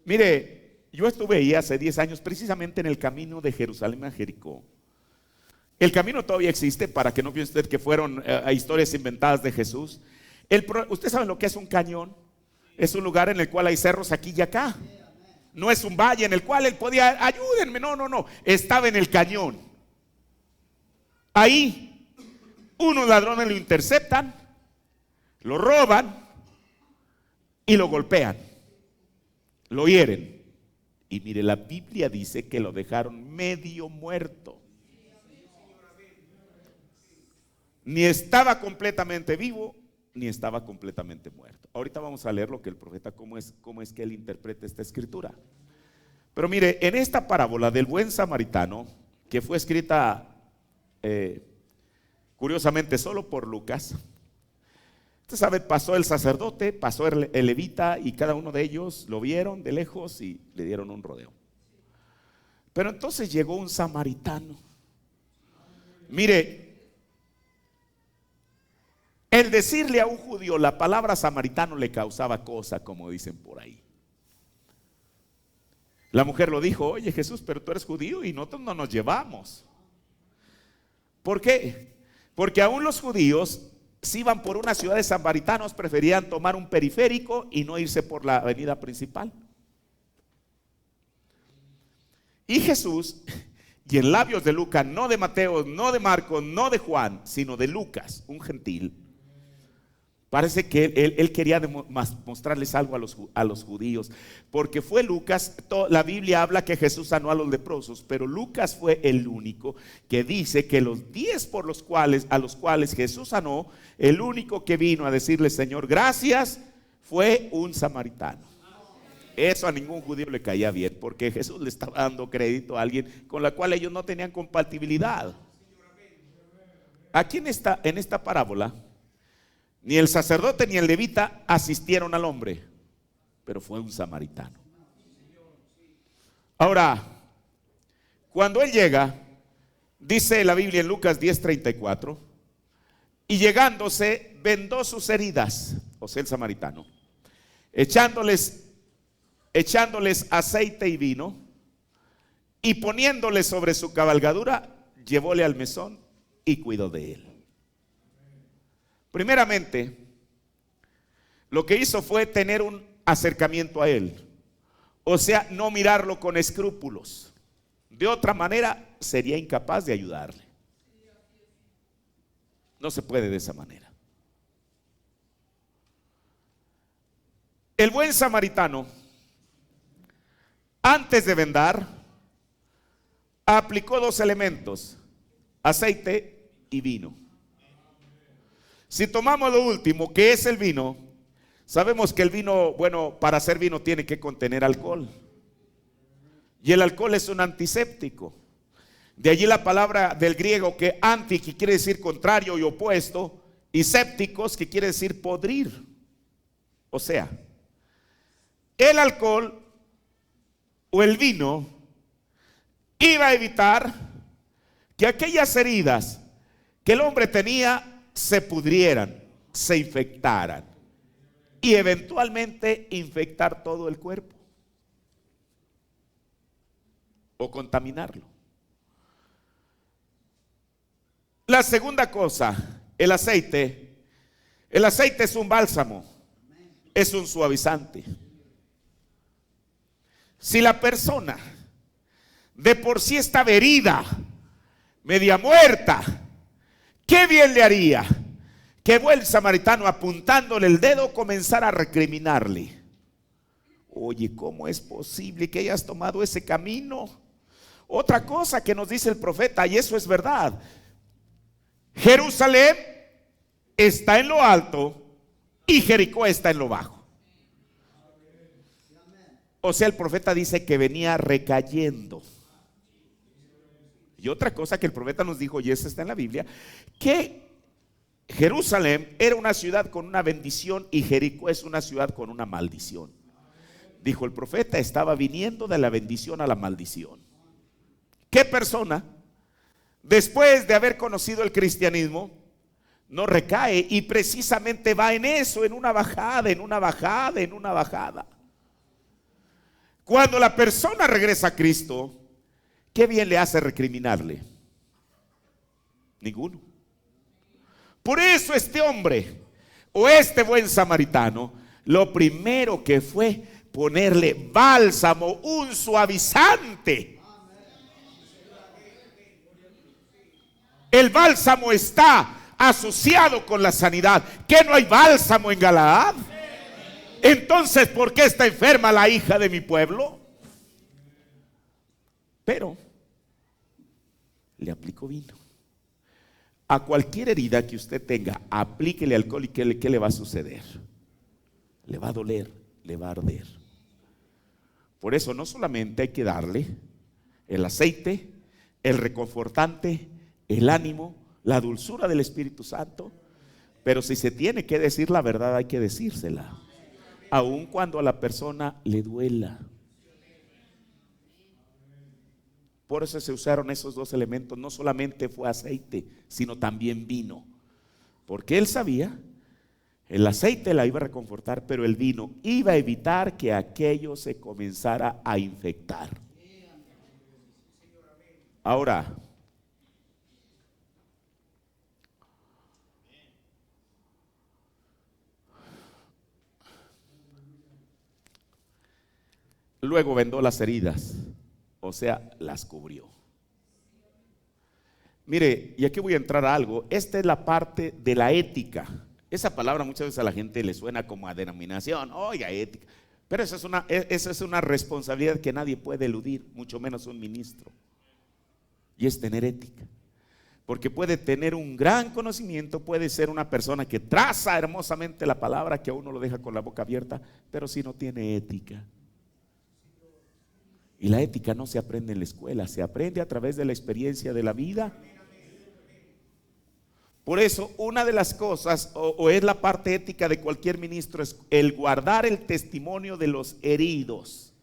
Mire, yo estuve ahí hace 10 años precisamente en el camino de Jerusalén a Jericó. El camino todavía existe, para que no piense usted que fueron historias inventadas de Jesús. Usted sabe lo que es un cañón. Es un lugar en el cual hay cerros aquí y acá. No es un valle en el cual él podía: ayúdenme, no, estaba en el cañón. Ahí unos ladrones lo interceptan, lo roban y lo golpean, lo hieren. Y mire, la Biblia dice que lo dejaron medio muerto. Ni estaba completamente vivo, ni estaba completamente muerto. Ahorita vamos a leer lo que el profeta, cómo es que él interpreta esta escritura. Pero mire, en esta parábola del buen samaritano, que fue escrita curiosamente solo por Lucas, usted sabe, pasó el sacerdote, pasó el levita, y cada uno de ellos lo vieron de lejos y le dieron un rodeo. Pero entonces llegó un samaritano. Mire, el decirle a un judío la palabra samaritano le causaba cosa, como dicen por ahí. La mujer lo dijo: oye, Jesús, pero tú eres judío y nosotros no nos llevamos. ¿Por qué? Porque aún los judíos, si iban por una ciudad de samaritanos, preferían tomar un periférico y no irse por la avenida principal. Y Jesús, y en labios de Lucas, no de Mateo, no de Marcos, no de Juan, sino de Lucas, un gentil, parece que él quería mostrarles algo a los judíos, porque fue Lucas. La Biblia habla que Jesús sanó a los leprosos, pero Lucas fue el único que dice que los 10 a los cuales Jesús sanó, el único que vino a decirle: Señor, gracias, fue un samaritano. Eso a ningún judío le caía bien, porque Jesús le estaba dando crédito a alguien con la cual ellos no tenían compatibilidad. Aquí en esta parábola, ni el sacerdote ni el levita asistieron al hombre, pero fue un samaritano. Ahora, cuando él llega, dice la Biblia en Lucas 10:34, y llegándose vendó sus heridas, o sea, el samaritano, echándoles aceite y vino, y poniéndole sobre su cabalgadura, llevóle al mesón y cuidó de él. Primeramente, lo que hizo fue tener un acercamiento a él, o sea, no mirarlo con escrúpulos. De otra manera sería incapaz de ayudarle. No se puede de esa manera. El buen samaritano, antes de vendar, aplicó 2 elementos: aceite y vino. Si tomamos lo último, que es el vino, sabemos que el vino, bueno, para hacer vino tiene que contener alcohol. Y el alcohol es un antiséptico. De allí la palabra del griego que anti, que quiere decir contrario y opuesto, y sépticos, que quiere decir podrir. O sea, el alcohol o el vino iba a evitar que aquellas heridas que el hombre tenía se pudrieran, se infectaran y eventualmente infectar todo el cuerpo o contaminarlo. La segunda cosa, el aceite. El aceite es un bálsamo, es un suavizante. Si la persona de por sí estaba herida, media muerta, ¿qué bien le haría que el samaritano, apuntándole el dedo, comenzara a recriminarle? Oye, ¿cómo es posible que hayas tomado ese camino? Otra cosa que nos dice el profeta, y eso es verdad: Jerusalén está en lo alto y Jericó está en lo bajo. O sea, el profeta dice que venía recayendo. Y otra cosa que el profeta nos dijo, y eso está en la Biblia, que Jerusalén era una ciudad con una bendición y Jericó es una ciudad con una maldición. Dijo el profeta, estaba viniendo de la bendición a la maldición. ¿Qué persona, después de haber conocido el cristianismo, no recae y precisamente va en eso, en una bajada, en una bajada, en una bajada? Cuando la persona regresa a Cristo, ¿qué bien le hace recriminarle? Ninguno. Por eso este hombre o este buen samaritano, lo primero que fue ponerle bálsamo, un suavizante. El bálsamo está asociado con la sanidad. ¿Que no hay bálsamo en Galaad? Entonces, ¿por qué está enferma la hija de mi pueblo? Pero le aplicó vino. A cualquier herida que usted tenga, aplíquele alcohol y ¿qué le va a suceder? Le va a doler, le va a arder. Por eso no solamente hay que darle el aceite, el reconfortante, el ánimo, la dulzura del Espíritu Santo, pero si se tiene que decir la verdad, hay que decírsela, aun cuando a la persona le duela. Por eso se usaron esos dos elementos. No solamente fue aceite, sino también vino, porque él sabía, el aceite la iba a reconfortar, pero el vino iba a evitar que aquello se comenzara a infectar. Ahora, luego vendó las heridas, o sea, las cubrió. Mire, y aquí voy a entrar a algo. Esta es la parte de la ética. Esa palabra muchas veces a la gente le suena como a denominación, oiga, ética. Pero esa es una responsabilidad que nadie puede eludir, mucho menos un ministro. Y es tener ética. Porque puede tener un gran conocimiento, puede ser una persona que traza hermosamente la palabra, que a uno lo deja con la boca abierta, pero si no tiene ética. Y la ética no se aprende en la escuela, se aprende a través de la experiencia de la vida. Por eso una de las cosas, o es la parte ética de cualquier ministro, es el guardar el testimonio de los heridos.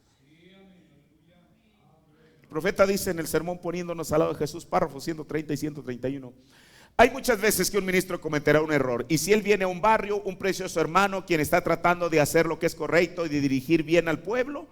El profeta dice en el sermón poniéndonos al lado de Jesús, párrafos 130 y 131. Hay muchas veces que un ministro cometerá un error, y si él viene a un barrio, un precioso hermano, quien está tratando de hacer lo que es correcto y de dirigir bien al pueblo,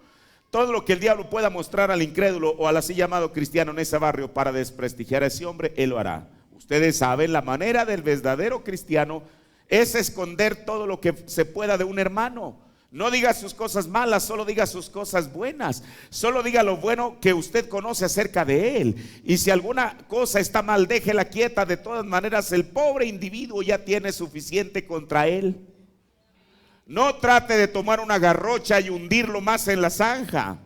todo lo que el diablo pueda mostrar al incrédulo o al así llamado cristiano en ese barrio para desprestigiar a ese hombre, él lo hará. Ustedes saben, la manera del verdadero cristiano es esconder todo lo que se pueda de un hermano. No diga sus cosas malas, solo diga sus cosas buenas. Solo diga lo bueno que usted conoce acerca de él. Y si alguna cosa está mal, déjela quieta. De todas maneras, el pobre individuo ya tiene suficiente contra él. No trate de tomar una garrocha y hundirlo más en la zanja.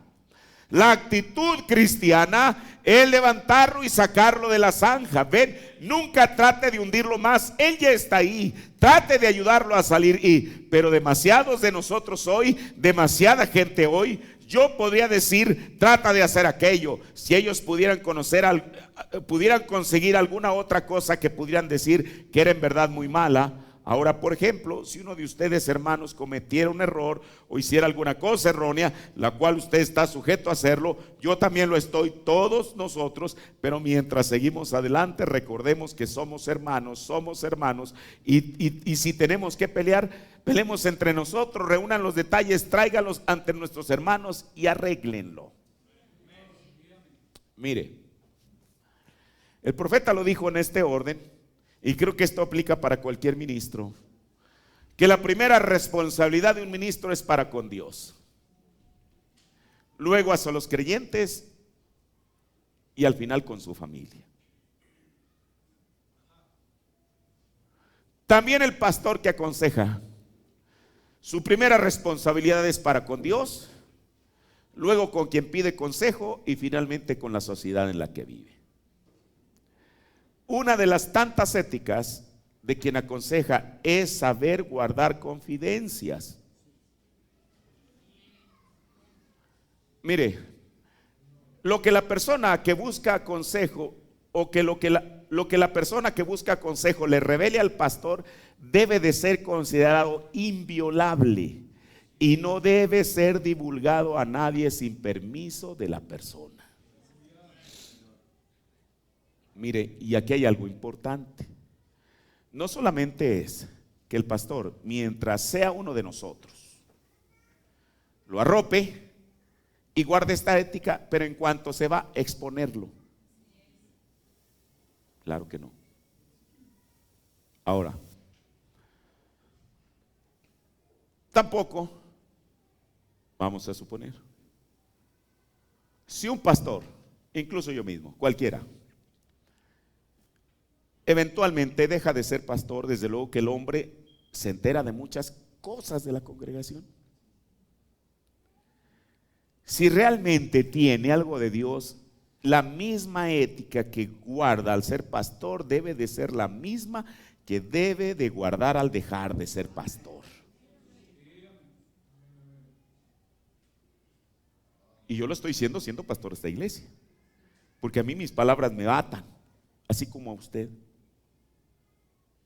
La actitud cristiana es levantarlo y sacarlo de la zanja. Ven, nunca trate de hundirlo más. Él ya está ahí. Trate de ayudarlo a salir. Pero demasiados de nosotros hoy, demasiada gente hoy, yo podría decir, trata de hacer aquello. Si ellos pudieran conseguir alguna otra cosa que pudieran decir que era en verdad muy mala, Ahora, por ejemplo, si uno de ustedes, hermanos, cometiera un error o hiciera alguna cosa errónea, la cual usted está sujeto a hacerlo, yo también lo estoy, todos nosotros, pero mientras seguimos adelante, recordemos que somos hermanos, y si tenemos que pelear, peleemos entre nosotros, reúnan los detalles, tráiganlos ante nuestros hermanos y arréglenlo. Mire, el profeta lo dijo en este orden, y creo que esto aplica para cualquier ministro, que la primera responsabilidad de un ministro es para con Dios, luego hacia los creyentes y al final con su familia. También el pastor que aconseja, su primera responsabilidad es para con Dios, luego con quien pide consejo y finalmente con la sociedad en la que vive. Una de las tantas éticas de quien aconseja es saber guardar confidencias. Mire, lo que la persona que busca consejo o que lo que la persona que busca consejo le revele al pastor debe de ser considerado inviolable y no debe ser divulgado a nadie sin permiso de la persona. Mire, y aquí hay algo importante. No solamente es que el pastor, mientras sea uno de nosotros, lo arrope y guarde esta ética, pero en cuanto se va a exponerlo. Claro que no. Ahora, tampoco, vamos a suponer, si un pastor, incluso yo mismo, cualquiera, eventualmente deja de ser pastor, desde luego que el hombre se entera de muchas cosas de la congregación. Si realmente tiene algo de Dios, la misma ética que guarda al ser pastor debe de ser la misma que debe de guardar al dejar de ser pastor. Y yo lo estoy diciendo siendo pastor de esta iglesia, porque a mí mis palabras me atan, así como a usted.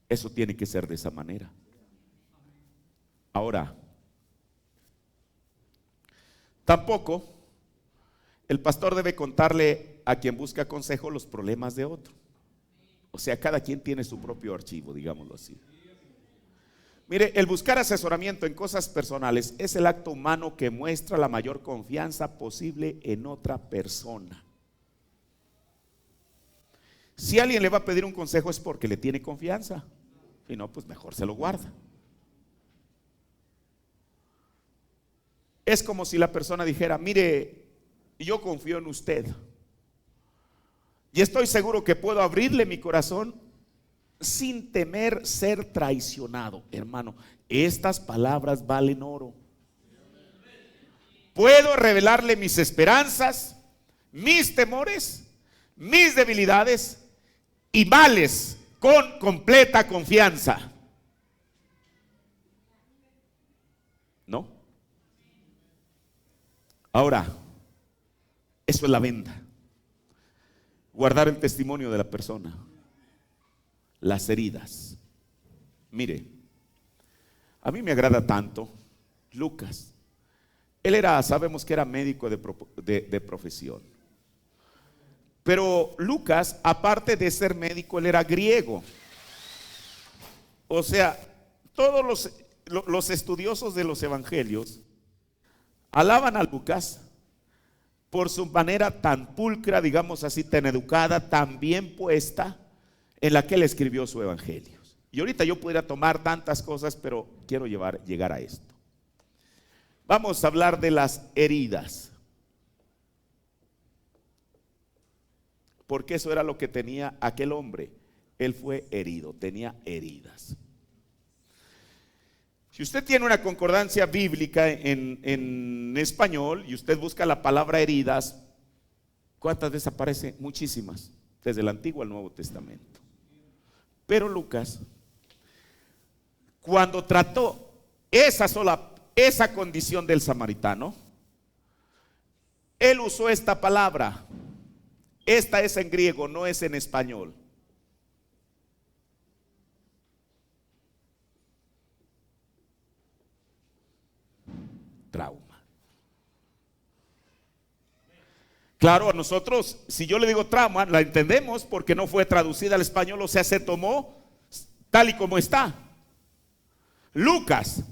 Eso tiene que ser de esa manera. Ahora, tampoco el pastor debe contarle a quien busca consejo los problemas de otro. O sea, cada quien tiene su propio archivo, digámoslo así. Mire, el buscar asesoramiento en cosas personales es el acto humano que muestra la mayor confianza posible en otra persona. Si alguien le va a pedir un consejo es porque le tiene confianza. Si no, pues mejor se lo guarda. Es como si la persona dijera: mire, yo confío en usted y estoy seguro que puedo abrirle mi corazón sin temer ser traicionado. Hermano, estas palabras valen oro. Puedo revelarle mis esperanzas, mis temores, mis debilidades y males con completa confianza. ¿No? Ahora, eso es la venda. Guardar el testimonio de la persona, las heridas. Mire, a mí me agrada tanto Lucas. Él sabemos que era médico de profesión. Pero Lucas, aparte de ser médico, él era griego. O sea, todos los estudiosos de los evangelios alaban a Lucas por su manera tan pulcra, digamos así, tan educada, tan bien puesta en la que él escribió su evangelio. Y ahorita yo pudiera tomar tantas cosas, pero quiero llegar a esto. Vamos a hablar de las heridas, porque eso era lo que tenía aquel hombre. Él fue herido, tenía heridas. Si usted tiene una concordancia bíblica en español y usted busca la palabra heridas, ¿cuántas veces aparece? Muchísimas, desde el Antiguo al Nuevo Testamento. Pero Lucas, cuando trató esa condición del samaritano, él usó esta palabra. Esta es en griego, no es en español. trauma. Claro, a nosotros, si yo le digo trauma, la entendemos porque no fue traducida al español, o sea, se tomó tal y como está. Lucas,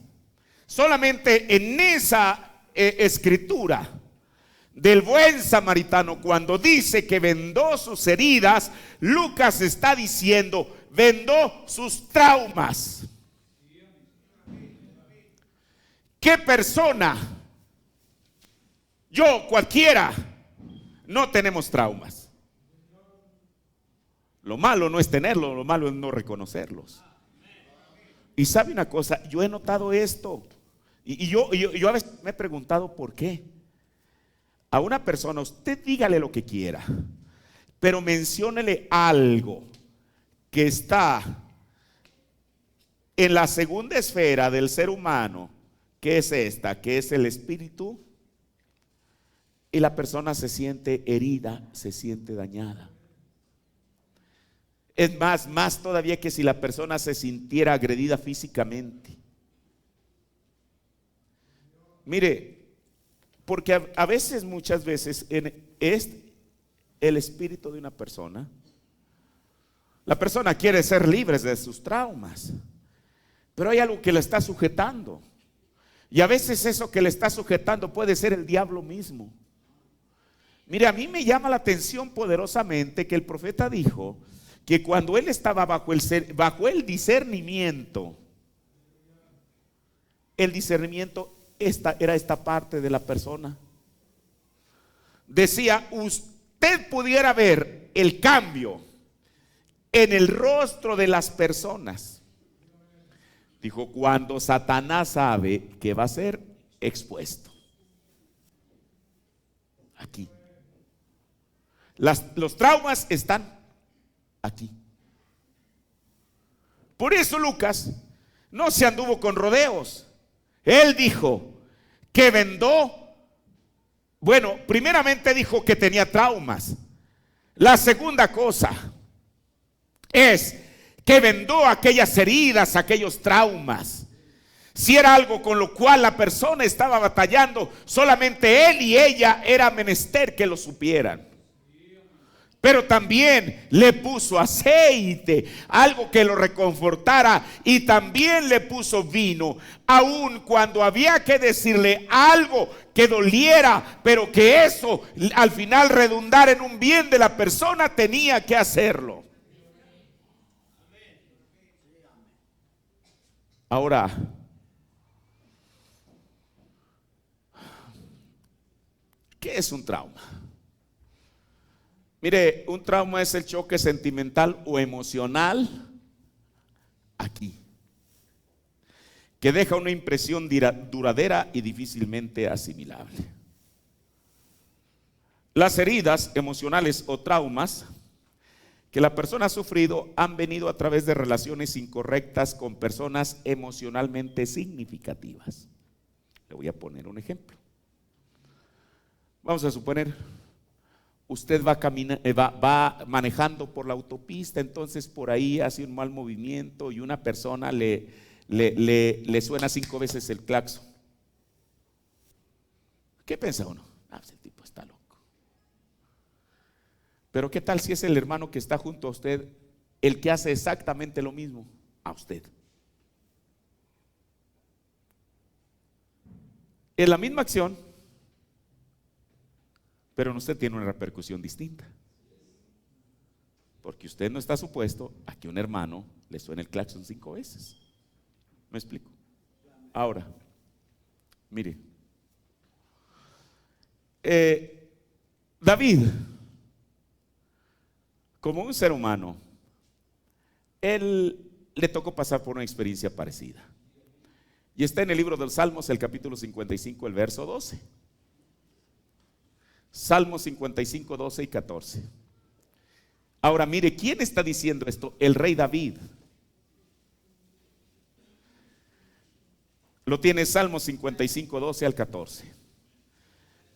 solamente en esa escritura del buen samaritano, cuando dice que vendó sus heridas, Lucas está diciendo, vendó sus traumas. ¿Qué persona? Yo, cualquiera, no tenemos traumas. Lo malo no es tenerlos, lo malo es no reconocerlos. Y sabe una cosa, yo he notado esto, y yo a veces me he preguntado por qué. A una persona, usted dígale lo que quiera, pero menciónele algo que está en la segunda esfera del ser humano, que es esta, que es el espíritu, y la persona se siente herida, se siente dañada. Es más todavía que si la persona se sintiera agredida físicamente. Mire, porque a veces, muchas veces, es el espíritu de una persona. La persona quiere ser libre de sus traumas, pero hay algo que le está sujetando. Y a veces eso que le está sujetando puede ser el diablo mismo. Mire, a mí me llama la atención poderosamente que el profeta dijo que cuando él estaba bajo el discernimiento era esta parte de la persona. Decía, usted pudiera ver el cambio en el rostro de las personas. Dijo, cuando Satanás sabe que va a ser expuesto. Aquí. Los traumas están aquí. Por eso Lucas no se anduvo con rodeos. Él dijo que vendó. Bueno, primeramente dijo que tenía traumas. La segunda cosa es que vendó aquellas heridas, aquellos traumas. Si era algo con lo cual la persona estaba batallando, solamente él y ella era menester que lo supieran. Pero también le puso aceite, algo que lo reconfortara, y también le puso vino, aun cuando había que decirle algo que doliera, pero que eso al final redundara en un bien de la persona, tenía que hacerlo. Ahora, ¿qué es un trauma? Mire, un trauma es el choque sentimental o emocional aquí, que deja una impresión duradera y difícilmente asimilable. Las heridas emocionales o traumas que la persona ha sufrido han venido a través de relaciones incorrectas con personas emocionalmente significativas. Le voy a poner un ejemplo. Vamos a suponer, usted va manejando por la autopista, entonces por ahí hace un mal movimiento y una persona le suena 5 veces el claxon. ¿Qué piensa uno? Ese tipo está loco. Pero ¿qué tal si es el hermano que está junto a usted el que hace exactamente lo mismo a usted? Es la misma acción, pero en usted tiene una repercusión distinta, porque usted no está supuesto a que un hermano le suene el claxon 5 veces. ¿Me explico? Ahora, mire, David, como un ser humano, él le tocó pasar por una experiencia parecida. Y está en el libro de los Salmos, el capítulo 55, el verso 12. Salmos 55, 12 y 14. Ahora mire, ¿quién está diciendo esto? El rey David. Lo tiene Salmos 55, 12 al 14.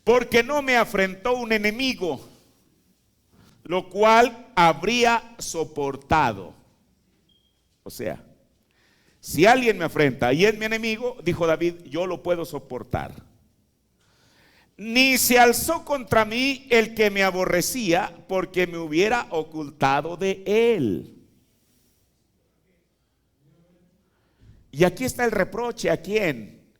Porque no me afrentó un enemigo, lo cual habría soportado. O sea, si alguien me afrenta y es mi enemigo, dijo David, yo lo puedo soportar. ni se alzó contra mí el que me aborrecía, porque me hubiera ocultado de él. Y aquí está el reproche, ¿a quién?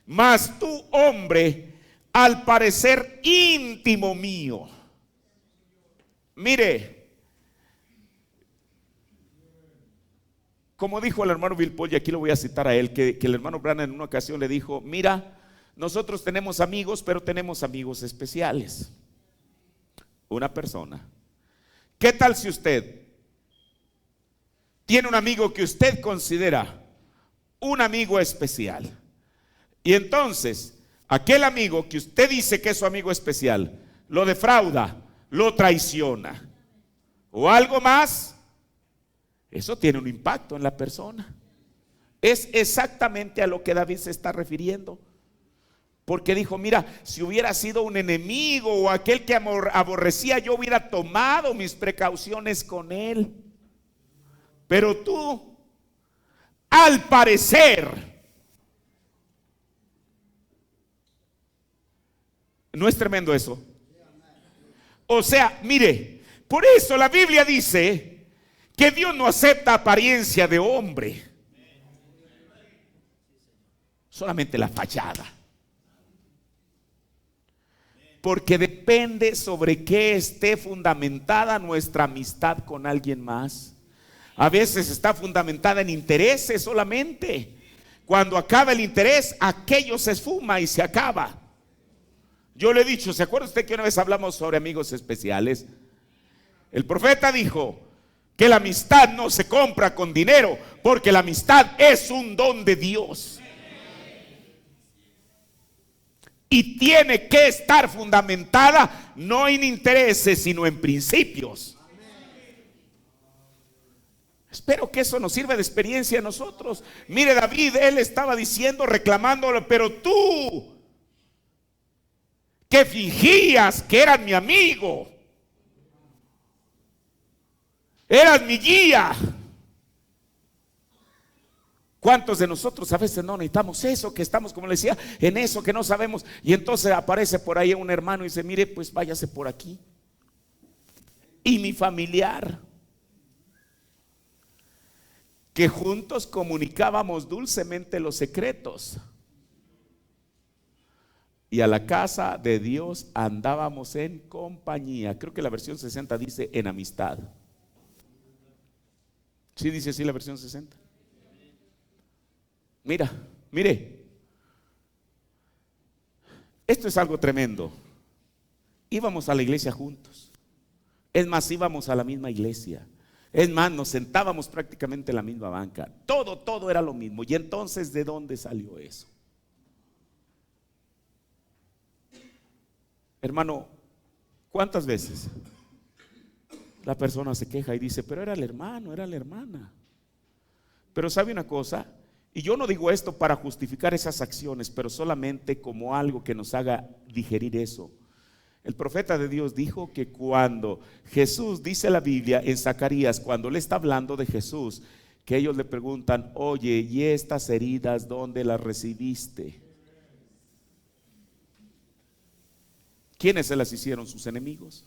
Mas tú, hombre, al parecer íntimo mío. Mire, como dijo el hermano Bill Paul, y aquí lo voy a citar a él, que el hermano Branham en una ocasión le dijo: mira, nosotros tenemos amigos, pero tenemos amigos especiales. Una persona. ¿Qué tal si usted tiene un amigo que usted considera un amigo especial? Y entonces, aquel amigo que usted dice que es su amigo especial, lo defrauda, lo traiciona, o algo más, eso tiene un impacto en la persona. Es exactamente a lo que David se está refiriendo. Porque dijo: mira, si hubiera sido un enemigo o aquel que aborrecía, yo hubiera tomado mis precauciones con él. Pero tú, al parecer, ¿no es tremendo eso? O sea, mire, por eso la Biblia dice que Dios no acepta apariencia de hombre, solamente la fachada. Porque depende sobre qué esté fundamentada nuestra amistad con alguien más. A veces está fundamentada en intereses solamente. Cuando acaba el interés, aquello se esfuma y se acaba. Yo le he dicho, ¿se acuerda usted que una vez hablamos sobre amigos especiales? El profeta dijo que la amistad no se compra con dinero, porque la amistad es un don de Dios. Y tiene que estar fundamentada no en intereses, sino en principios. Espero que eso nos sirva de experiencia a nosotros. Mire, David, él estaba diciendo, reclamándolo: pero tú, que fingías que eras mi amigo, eras mi guía. ¿Cuántos de nosotros a veces no necesitamos eso? Que estamos, como le decía, en eso que no sabemos. Y entonces aparece por ahí un hermano y dice: mire, pues váyase por aquí. Y mi familiar, que juntos comunicábamos dulcemente los secretos, y a la casa de Dios andábamos en compañía. Creo que la versión 60 dice en amistad. ¿Sí dice así la versión 60? Mira, mire, esto es algo tremendo. Íbamos a la iglesia juntos. Es más, íbamos a la misma iglesia. Es más, nos sentábamos prácticamente en la misma banca. Todo era lo mismo. Y entonces, ¿de dónde salió eso? Hermano, ¿cuántas veces la persona se queja y dice: pero era el hermano, era la hermana? Pero ¿sabe una cosa? Y yo no digo esto para justificar esas acciones, pero solamente como algo que nos haga digerir eso. El profeta de Dios dijo que cuando Jesús, dice la Biblia en Zacarías, cuando le está hablando de Jesús, que ellos le preguntan: oye, ¿y estas heridas dónde las recibiste? ¿Quiénes se las hicieron? Sus enemigos.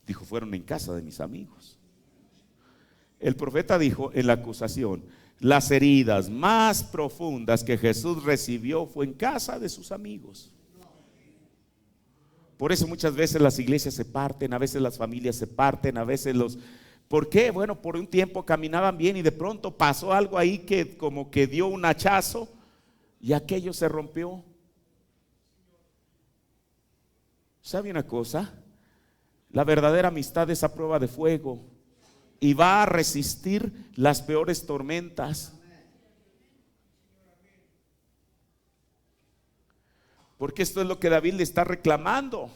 Dijo: fueron en casa de mis amigos. El profeta dijo en la acusación: las heridas más profundas que Jesús recibió fue en casa de sus amigos. Por eso muchas veces las iglesias se parten, a veces las familias se parten, a veces los... ¿Por qué? Bueno, por un tiempo caminaban bien y de pronto pasó algo ahí que como que dio un hachazo y aquello se rompió. ¿Sabe una cosa? La verdadera amistad es a prueba de fuego y va a resistir las peores tormentas. Porque esto es lo que David le está reclamando.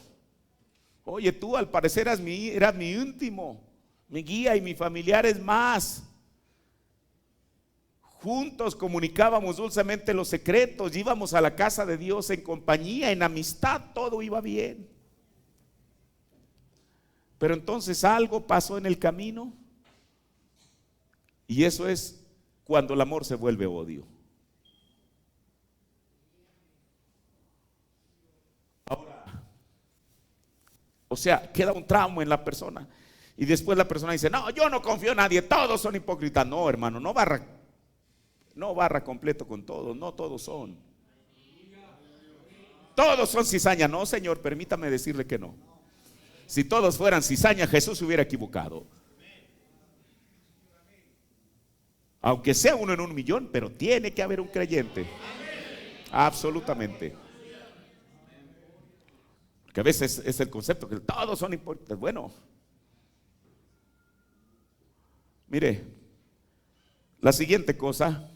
Oye, tú al parecer eras mi íntimo, mi guía y mi familiar. Es más, juntos comunicábamos dulcemente los secretos, íbamos a la casa de Dios en compañía, en amistad, todo iba bien. Pero entonces algo pasó en el camino, y eso es cuando el amor se vuelve odio. O sea, queda un trauma en la persona. Y después la persona dice, no, yo no confío en nadie, todos son hipócritas. No, hermano, no barra completo con todos, no todos son. Todos son cizaña. No, Señor, permítame decirle que no. Si todos fueran cizaña, Jesús se hubiera equivocado. Aunque sea uno en 1,000,000, pero tiene que haber un creyente. Absolutamente. Porque a veces es el concepto que todos son hipócritas. Bueno, mire, la siguiente cosa,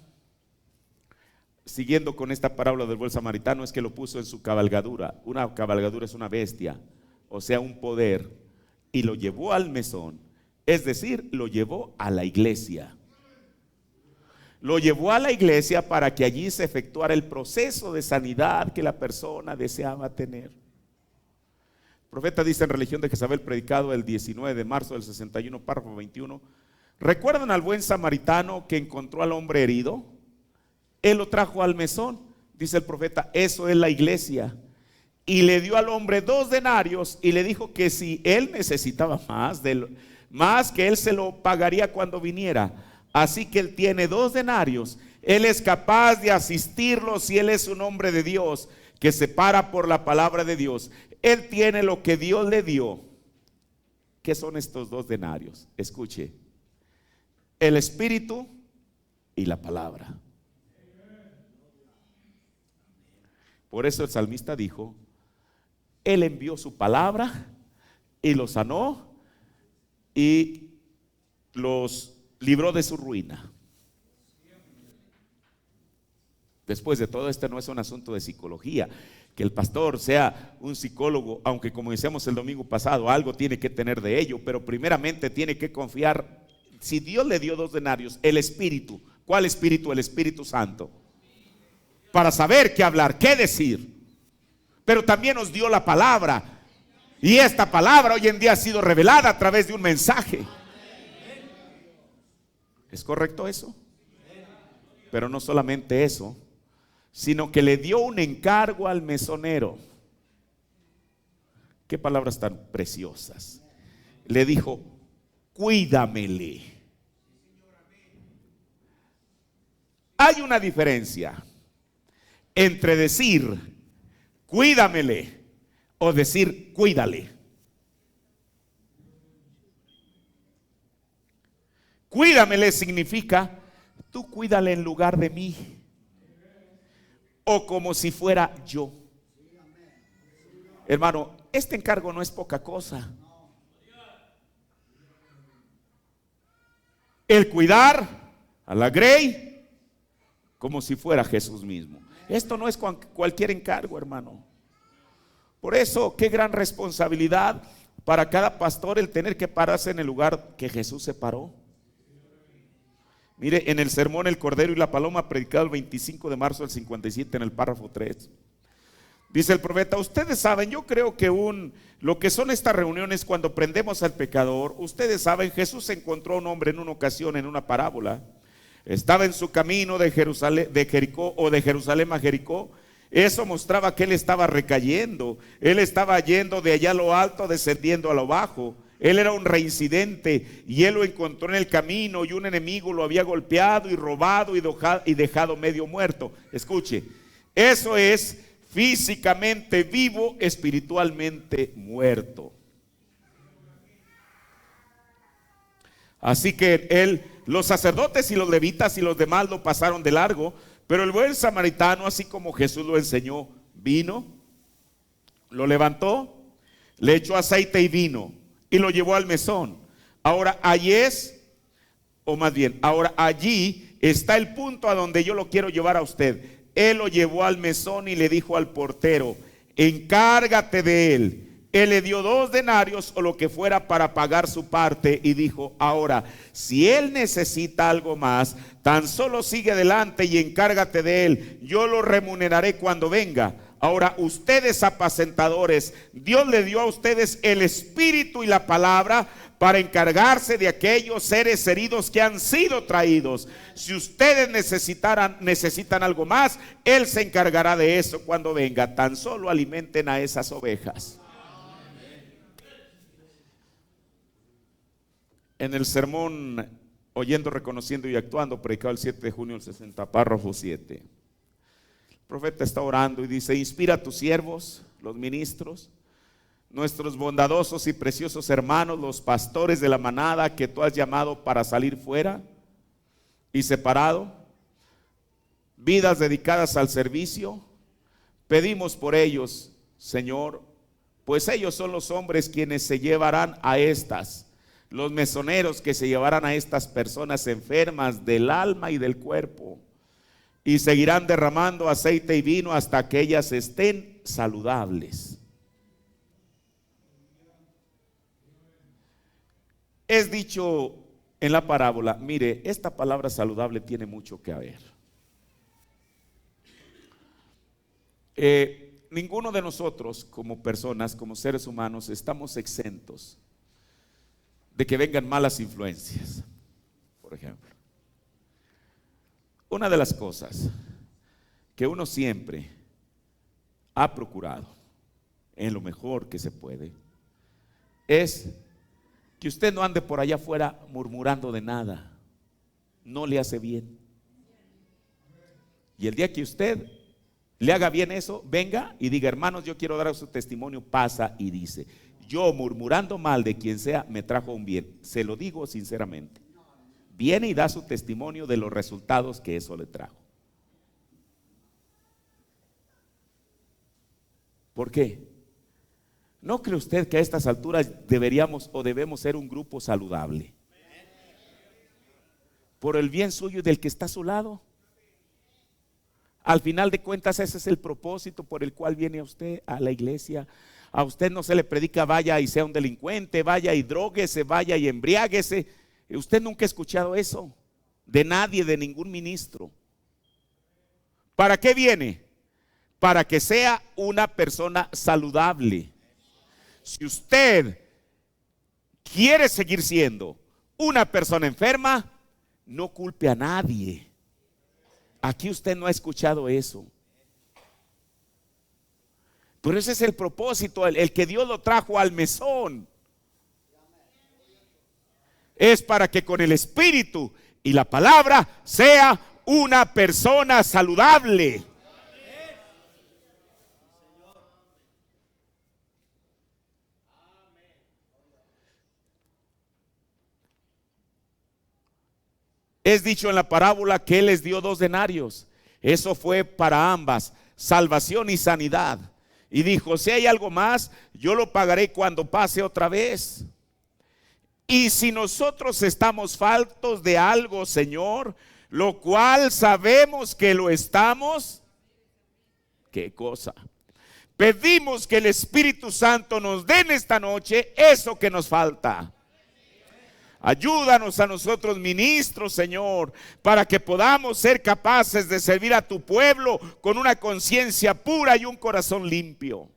siguiendo con esta parábola del buen samaritano, es que lo puso en su cabalgadura. Una cabalgadura es una bestia, o sea, un poder, y lo llevó al mesón, es decir, lo llevó a la iglesia. Lo llevó a la iglesia para que allí se efectuara el proceso de sanidad que la persona deseaba tener. El profeta dice en Religión de Jezabel, predicado el 19 de marzo del 61, párrafo 21, ¿recuerdan al buen samaritano que encontró al hombre herido? Él lo trajo al mesón, dice el profeta, eso es la iglesia. Y le dio al hombre 2 denarios y le dijo que si él necesitaba más que él se lo pagaría cuando viniera. Así que él tiene 2 denarios. Él es capaz de asistirlo si él es un hombre de Dios que se para por la palabra de Dios. Él tiene lo que Dios le dio. ¿Qué son estos 2 denarios? Escuche. El espíritu y la palabra. Por eso el salmista dijo, Él envió su palabra y los sanó y los libró de su ruina. Después de todo, este no es un asunto de psicología. Que el pastor sea un psicólogo, aunque como decíamos el domingo pasado, algo tiene que tener de ello, pero primeramente tiene que confiar. Si Dios le dio 2 denarios, el Espíritu, ¿cuál Espíritu? El Espíritu Santo, para saber qué hablar, qué decir. Pero también nos dio la palabra, y esta palabra hoy en día ha sido revelada a través de un mensaje. ¿Es correcto eso? Pero no solamente eso, sino que le dio un encargo al mesonero. Qué palabras tan preciosas. Le dijo, cuídamele. Hay una diferencia entre decir cuídamele o decir cuídale. Cuídamele significa tú cuídale en lugar de mí, o como si fuera yo. Hermano, este encargo no es poca cosa. El cuidar a la Grey como si fuera Jesús mismo. Esto no es cualquier encargo, hermano. Por eso, qué gran responsabilidad para cada pastor el tener que pararse en el lugar que Jesús se paró. Mire, en el sermón El Cordero y la Paloma, predicado el 25 de marzo del 57, en el párrafo 3, dice el profeta, ustedes saben, yo creo que lo que son estas reuniones cuando prendemos al pecador, ustedes saben, Jesús encontró a un hombre en una ocasión en una parábola. Estaba en su camino de Jericó o de Jerusalén a Jericó. Eso mostraba que él estaba recayendo. Él estaba yendo de allá a lo alto, descendiendo a lo bajo. Él era un reincidente y él lo encontró en el camino y un enemigo lo había golpeado y robado y dejado medio muerto. Escuche, eso es físicamente vivo, espiritualmente muerto. Así que los sacerdotes y los levitas y los demás lo pasaron de largo, pero el buen samaritano, así como Jesús lo enseñó, vino, lo levantó, le echó aceite y vino y lo llevó al mesón. Ahora allí está el punto a donde yo lo quiero llevar a usted. Él lo llevó al mesón y le dijo al portero, encárgate de él. Él le dio 2 denarios o lo que fuera para pagar su parte y dijo, ahora, si él necesita algo más, tan solo sigue adelante y encárgate de él. Yo lo remuneraré cuando venga. Ahora, ustedes apacentadores, Dios le dio a ustedes el espíritu y la palabra para encargarse de aquellos seres heridos que han sido traídos. Si ustedes necesitan algo más, Él se encargará de eso cuando venga. Tan solo alimenten a esas ovejas. En el sermón Oyendo, Reconociendo y Actuando, predicado el 7 de junio del 60, párrafo 7. El profeta está orando y dice: inspira a tus siervos, los ministros, nuestros bondadosos y preciosos hermanos, los pastores de la manada que tú has llamado para salir fuera y separado, vidas dedicadas al servicio. Pedimos por ellos, Señor, pues ellos son los hombres quienes se llevarán a los mesoneros que se llevarán a estas personas enfermas del alma y del cuerpo, y seguirán derramando aceite y vino hasta que ellas estén saludables. Es dicho en la parábola, mire, esta palabra saludable tiene mucho que ver. Ninguno de nosotros como personas, como seres humanos, estamos exentos de que vengan malas influencias. Por ejemplo, una de las cosas que uno siempre ha procurado en lo mejor que se puede es que usted no ande por allá afuera murmurando de nada. No le hace bien. Y el día que usted le haga bien eso, venga y diga: hermanos, yo quiero dar su testimonio. Pasa y dice: yo murmurando mal de quien sea me trajo un bien. Se lo digo sinceramente. Viene y da su testimonio de los resultados que eso le trajo. ¿Por qué? ¿No cree usted que a estas alturas deberíamos o debemos ser un grupo saludable? Por el bien suyo y del que está a su lado. Al final de cuentas, ese es el propósito por el cual viene a usted a la iglesia. A usted no se le predica: vaya y sea un delincuente, vaya y dróguese, vaya y embriáguese. Usted nunca ha escuchado eso de nadie, de ningún ministro. ¿Para qué viene? Para que sea una persona saludable. Si usted quiere seguir siendo una persona enferma, no culpe a nadie. Aquí usted no ha escuchado eso. Pero ese es el propósito, el que Dios lo trajo al mesón. Es para que con el Espíritu y la palabra sea una persona saludable. Es dicho en la parábola que Él les dio 2 denarios. Eso fue para ambas, salvación y sanidad. Y dijo: si hay algo más, yo lo pagaré cuando pase otra vez. Y si nosotros estamos faltos de algo, Señor, lo cual sabemos que lo estamos, ¿qué cosa? Pedimos que el Espíritu Santo nos dé en esta noche eso que nos falta. Ayúdanos a nosotros, ministros, Señor, para que podamos ser capaces de servir a tu pueblo con una conciencia pura y un corazón limpio.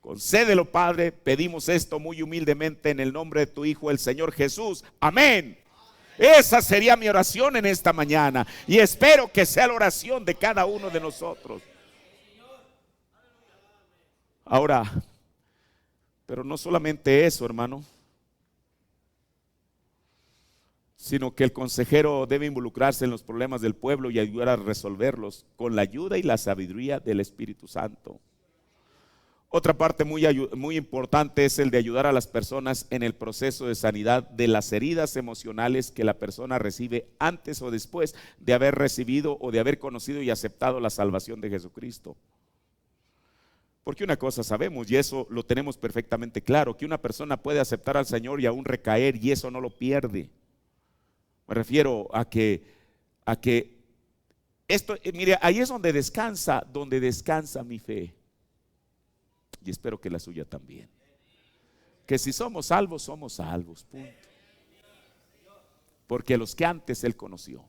Concédelo, Padre. Pedimos esto muy humildemente en el nombre de tu Hijo, el Señor Jesús. Amén. Esa sería mi oración en esta mañana, y espero que sea la oración de cada uno de nosotros. Ahora, pero no solamente eso, hermano, sino que el consejero debe involucrarse en los problemas del pueblo y ayudar a resolverlos con la ayuda y la sabiduría del Espíritu Santo. Otra parte muy importante es el de ayudar a las personas en el proceso de sanidad de las heridas emocionales que la persona recibe antes o después de haber recibido o de haber conocido y aceptado la salvación de Jesucristo. Porque una cosa sabemos, y eso lo tenemos perfectamente claro, que una persona puede aceptar al Señor y aún recaer, y eso no lo pierde. Me refiero a que esto, mire, ahí es donde descansa mi fe. Y espero que la suya también. Que si somos salvos, punto. Porque los que antes Él conoció.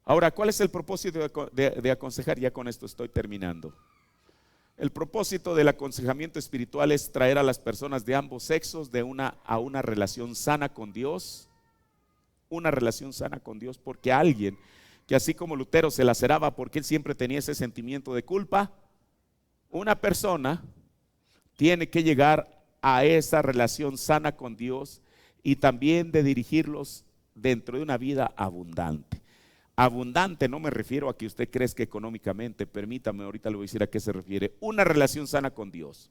Ahora, ¿cuál es el propósito de aconsejar? Ya con esto estoy terminando. El propósito del aconsejamiento espiritual es traer a las personas de ambos sexos a una relación sana con Dios. Una relación sana con Dios, porque alguien que así como Lutero se laceraba porque él siempre tenía ese sentimiento de culpa, una persona tiene que llegar a esa relación sana con Dios y también de dirigirlos dentro de una vida abundante. Abundante no me refiero a que usted crezca económicamente, permítame, ahorita le voy a decir a qué se refiere. Una relación sana con Dios.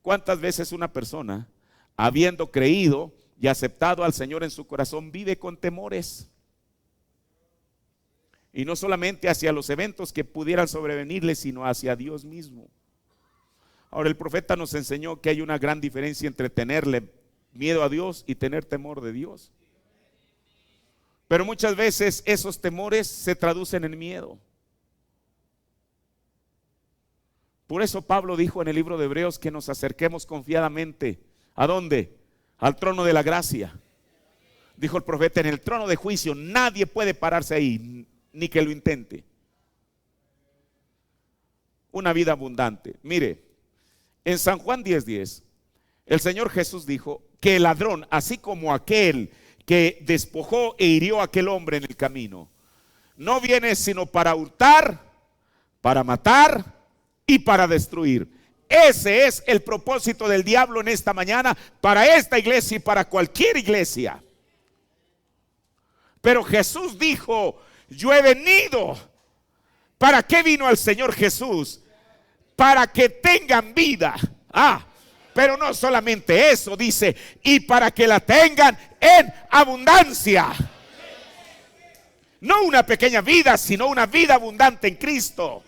¿Cuántas veces una persona, habiendo creído y aceptado al Señor en su corazón, vive con temores? Y no solamente hacia los eventos que pudieran sobrevenirle, sino hacia Dios mismo. Ahora, el profeta nos enseñó que hay una gran diferencia entre tenerle miedo a Dios y tener temor de Dios. Pero muchas veces esos temores se traducen en miedo. Por eso Pablo dijo en el libro de Hebreos que nos acerquemos confiadamente. ¿A dónde? Al trono de la gracia. Dijo el profeta, en el trono de juicio nadie puede pararse ahí, ni que lo intente. Una vida abundante. Mire, en San Juan 10:10, el Señor Jesús dijo que el ladrón, así como aquel que despojó e hirió a aquel hombre en el camino, no viene sino para hurtar, para matar y para destruir. Ese es el propósito del diablo en esta mañana, para esta iglesia y para cualquier iglesia. Pero Jesús dijo, yo he venido. ¿Para qué vino el Señor Jesús? Para que tengan vida. Pero no solamente eso, dice, y para que la tengan en abundancia. No una pequeña vida, sino una vida abundante en Cristo.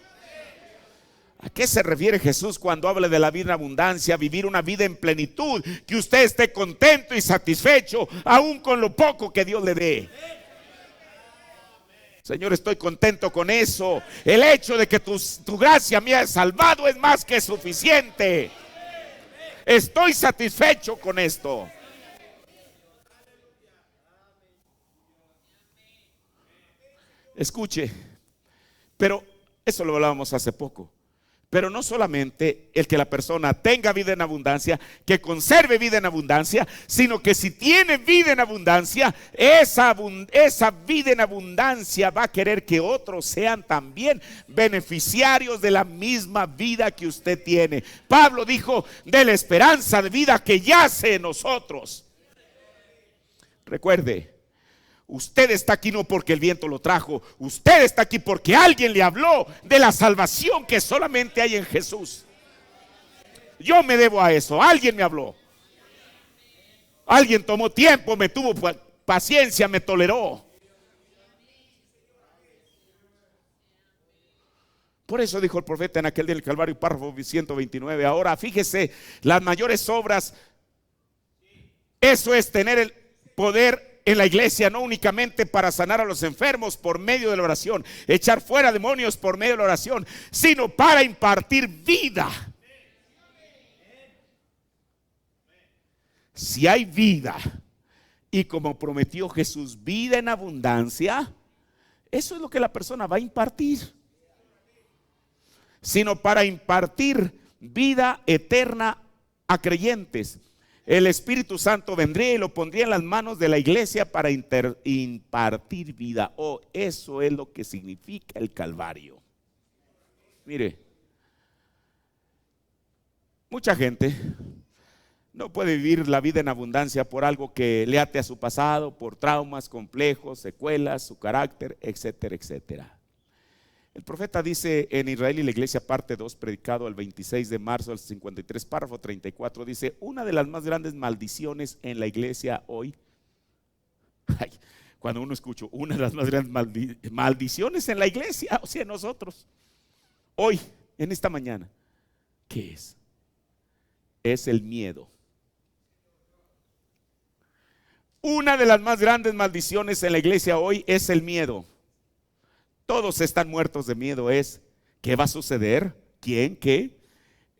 ¿A qué se refiere Jesús cuando habla de la vida en abundancia? Vivir una vida en plenitud, que usted esté contento y satisfecho, aún con lo poco que Dios le dé. Señor, estoy contento con eso. El hecho de que tu gracia me haya salvado es más que suficiente. Estoy satisfecho con esto. Escuche, pero eso lo hablábamos hace poco. Pero no solamente el que la persona tenga vida en abundancia, que conserve vida en abundancia, sino que si tiene vida en abundancia, esa vida en abundancia va a querer que otros sean también beneficiarios de la misma vida que usted tiene. Pablo dijo de la esperanza de vida que yace en nosotros. Recuerde, usted está aquí no porque el viento lo trajo. Usted está aquí porque alguien le habló de la salvación que solamente hay en Jesús. Yo me debo a eso. Alguien me habló. Alguien tomó tiempo, me tuvo paciencia, me toleró. Por eso dijo el profeta en aquel día del Calvario, párrafo 129. Ahora fíjese, las mayores obras, eso es tener el poder en la iglesia, no únicamente para sanar a los enfermos por medio de la oración, echar fuera demonios por medio de la oración, sino para impartir vida. Si hay vida, y como prometió Jesús, vida en abundancia, eso es lo que la persona va a impartir. Sino para impartir vida eterna a creyentes. El Espíritu Santo vendría y lo pondría en las manos de la iglesia para impartir vida. Eso es lo que significa el Calvario. Mire, mucha gente no puede vivir la vida en abundancia por algo que le ate a su pasado, por traumas, complejos, secuelas, su carácter, etcétera, etcétera. El profeta dice en Israel y la Iglesia parte 2, predicado el 26 de marzo del 53, párrafo 34, dice, una de las más grandes maldiciones en la iglesia hoy, cuando uno escucha una de las más grandes maldiciones en la iglesia, o sea, nosotros, hoy, en esta mañana, ¿qué es? Es el miedo. Una de las más grandes maldiciones en la iglesia hoy es el miedo. Todos están muertos de miedo. ¿Qué va a suceder? ¿Quién? ¿Qué?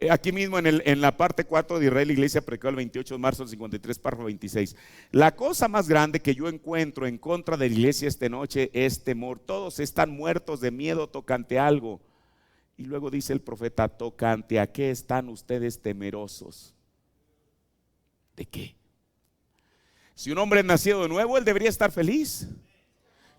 Aquí mismo en la parte 4 de Israel, la iglesia predicó el 28 de marzo del 53, párrafo 26. La cosa más grande que yo encuentro en contra de la iglesia esta noche es temor. Todos están muertos de miedo tocante a algo. Y luego dice el profeta, tocante a qué están ustedes temerosos. ¿De qué? Si un hombre es nacido de nuevo, él debería estar feliz,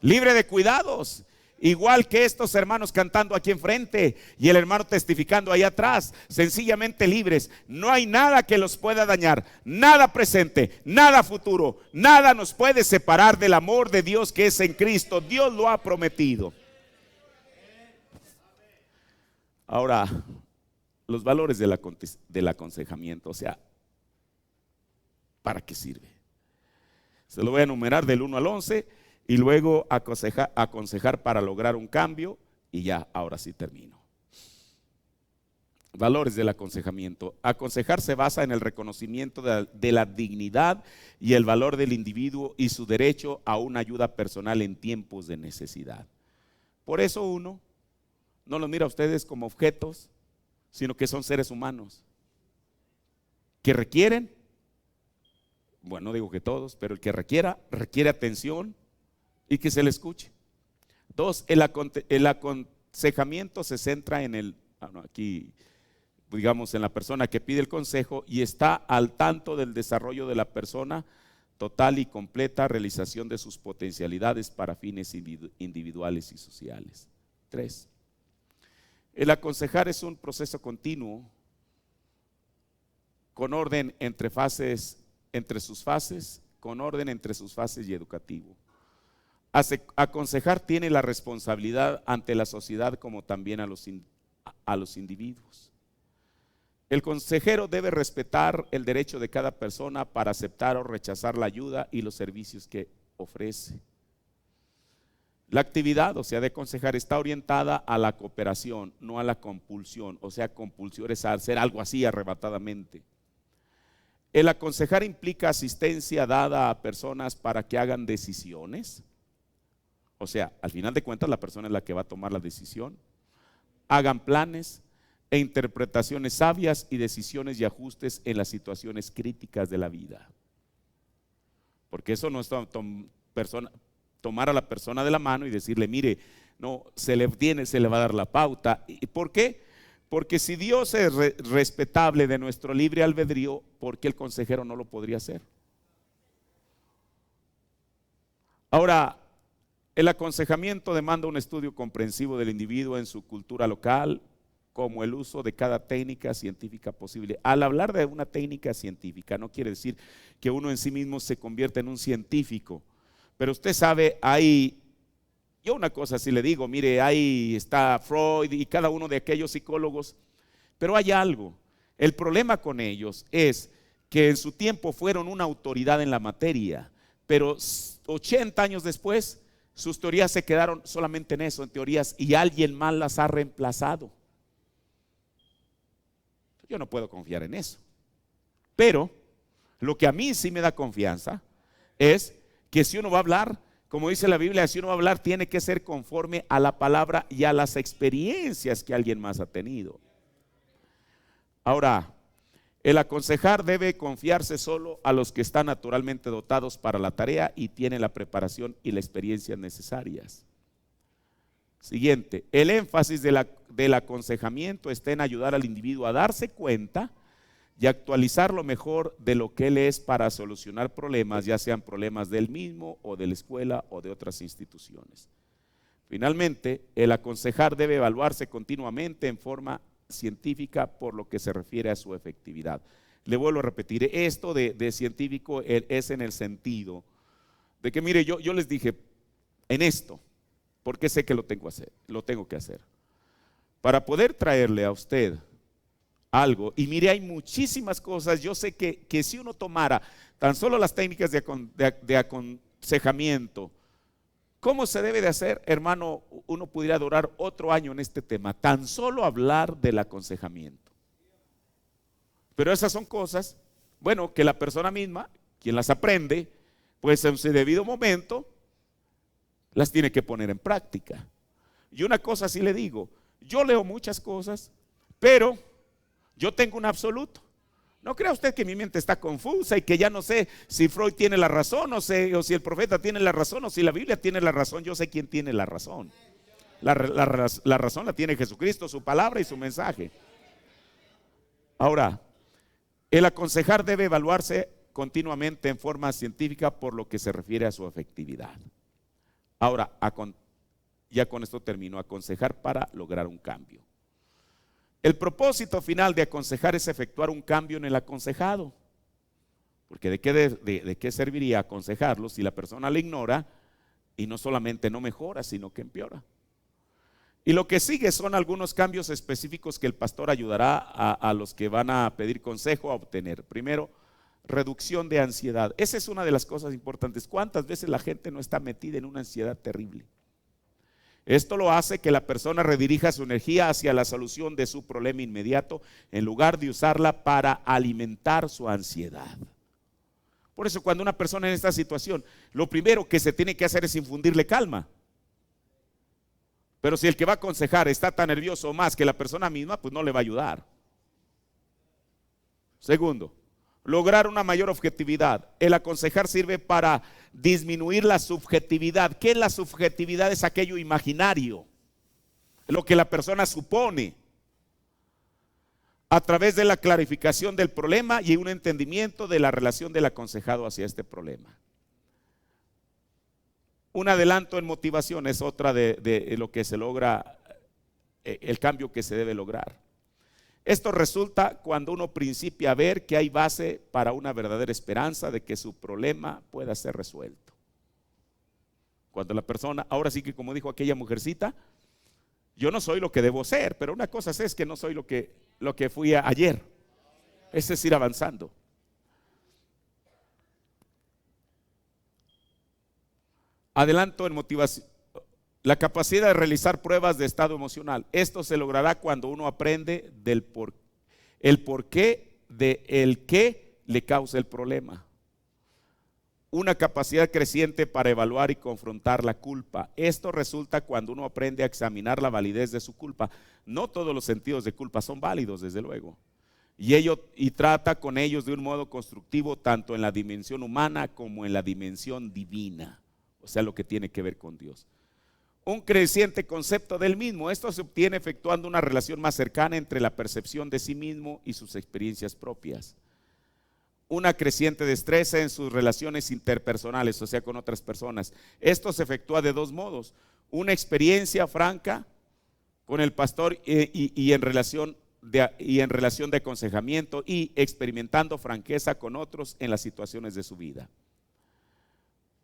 libre de cuidados. Igual que estos hermanos cantando aquí enfrente y el hermano testificando ahí atrás, sencillamente libres. No hay nada que los pueda dañar, nada presente, nada futuro, nada nos puede separar del amor de Dios que es en Cristo. Dios lo ha prometido. Ahora, los valores del aconsejamiento, o sea, ¿para qué sirve? Se lo voy a enumerar del 1 al 11 y luego aconsejar para lograr un cambio y ya, ahora sí termino. Valores del aconsejamiento. Aconsejar se basa en el reconocimiento de la dignidad y el valor del individuo y su derecho a una ayuda personal en tiempos de necesidad. Por eso uno no los mira a ustedes como objetos, sino que son seres humanos que requieren, bueno, no digo que todos, pero el que requiere atención y que se le escuche. 2, el aconsejamiento se centra en aquí digamos en la persona que pide el consejo y está al tanto del desarrollo de la persona, total y completa realización de sus potencialidades para fines individuales y sociales. 3, el aconsejar es un proceso continuo con orden entre sus fases, con orden entre sus fases y educativo. Aconsejar tiene la responsabilidad ante la sociedad como también a los individuos. El consejero debe respetar el derecho de cada persona para aceptar o rechazar la ayuda y los servicios que ofrece. La actividad, o sea, de aconsejar está orientada a la cooperación, no a la compulsión, o sea, compulsión es hacer algo así arrebatadamente. El aconsejar implica asistencia dada a personas para que hagan decisiones. O sea, al final de cuentas la persona es la que va a tomar la decisión. Hagan planes e interpretaciones sabias y decisiones y ajustes en las situaciones críticas de la vida. Porque eso no es tomar a la persona de la mano y decirle, mire, no, se le va a dar la pauta. ¿Y por qué? Porque si Dios es respetable de nuestro libre albedrío, ¿por qué el consejero no lo podría hacer? Ahora, el aconsejamiento demanda un estudio comprensivo del individuo en su cultura local, como el uso de cada técnica científica posible. Al hablar de una técnica científica, no quiere decir que uno en sí mismo se convierta en un científico, pero usted sabe, yo una cosa sí le digo, mire, ahí está Freud y cada uno de aquellos psicólogos, pero hay algo. El problema con ellos es que en su tiempo fueron una autoridad en la materia, pero 80 años después sus teorías se quedaron solamente en eso, en teorías, y alguien más las ha reemplazado. Yo no puedo confiar en eso. Pero lo que a mí sí me da confianza es que si uno va a hablar, como dice la Biblia, si uno va a hablar tiene que ser conforme a la palabra y a las experiencias que alguien más ha tenido. Ahora, el aconsejar debe confiarse solo a los que están naturalmente dotados para la tarea y tienen la preparación y la experiencia necesarias. Siguiente, el énfasis del aconsejamiento está en ayudar al individuo a darse cuenta y actualizar lo mejor de lo que él es para solucionar problemas, ya sean problemas del mismo o de la escuela o de otras instituciones. Finalmente, el aconsejar debe evaluarse continuamente en forma científica por lo que se refiere a su efectividad. Le vuelvo a repetir, esto de científico es en el sentido de que, mire, yo les dije, en esto, porque sé que lo tengo que hacer. Para poder traerle a usted algo, y mire, hay muchísimas cosas, yo sé que si uno tomara tan solo las técnicas de aconsejamiento, ¿cómo se debe de hacer, hermano? Uno pudiera durar otro año en este tema, tan solo hablar del aconsejamiento. Pero esas son cosas, bueno, que la persona misma, quien las aprende, pues en su debido momento, las tiene que poner en práctica. Y una cosa sí le digo, yo leo muchas cosas, pero yo tengo un absoluto. No crea usted que mi mente está confusa y que ya no sé si Freud tiene la razón o si el profeta tiene la razón o si la Biblia tiene la razón. Yo sé quién tiene la razón. La razón la tiene Jesucristo, su palabra y su mensaje. Ahora, el aconsejar debe evaluarse continuamente en forma científica por lo que se refiere a su efectividad. Ahora, Ya con esto termino. Aconsejar para lograr un cambio. El propósito final de aconsejar es efectuar un cambio en el aconsejado. Porque ¿de qué serviría aconsejarlo si la persona le ignora y no solamente no mejora, sino que empeora? Y lo que sigue son algunos cambios específicos que el pastor ayudará a los que van a pedir consejo a obtener. Primero, reducción de ansiedad. Esa es una de las cosas importantes. ¿Cuántas veces la gente no está metida en una ansiedad terrible? Esto lo hace que la persona redirija su energía hacia la solución de su problema inmediato en lugar de usarla para alimentar su ansiedad. Por eso cuando una persona en esta situación, lo primero que se tiene que hacer es infundirle calma. Pero si el que va a aconsejar está tan nervioso o más que la persona misma, pues no le va a ayudar. Segundo, lograr una mayor objetividad. El aconsejar sirve para disminuir la subjetividad. ¿Qué es la subjetividad? Es aquello imaginario, lo que la persona supone, a través de la clarificación del problema y un entendimiento de la relación del aconsejado hacia este problema. Un adelanto en motivación es otra de lo que se logra, el cambio que se debe lograr. Esto resulta cuando uno principia a ver que hay base para una verdadera esperanza de que su problema pueda ser resuelto. Cuando la persona, ahora sí que como dijo aquella mujercita, yo no soy lo que debo ser, pero una cosa es que no soy lo que fui ayer. Es ir avanzando. Adelanto en motivación. La capacidad de realizar pruebas de estado emocional. Esto se logrará cuando uno aprende el porqué de el que le causa el problema. Una capacidad creciente para evaluar y confrontar la culpa. Esto resulta cuando uno aprende a examinar la validez de su culpa. No todos los sentidos de culpa son válidos, desde luego. Y trata con ellos de un modo constructivo, tanto en la dimensión humana como en la dimensión divina. O sea, lo que tiene que ver con Dios. Un creciente concepto del mismo. Esto se obtiene efectuando una relación más cercana entre la percepción de sí mismo y sus experiencias propias. Una creciente destreza en sus relaciones interpersonales, o sea, con otras personas. Esto se efectúa de dos modos. Una experiencia franca con el pastor y en relación de aconsejamiento, y experimentando franqueza con otros en las situaciones de su vida.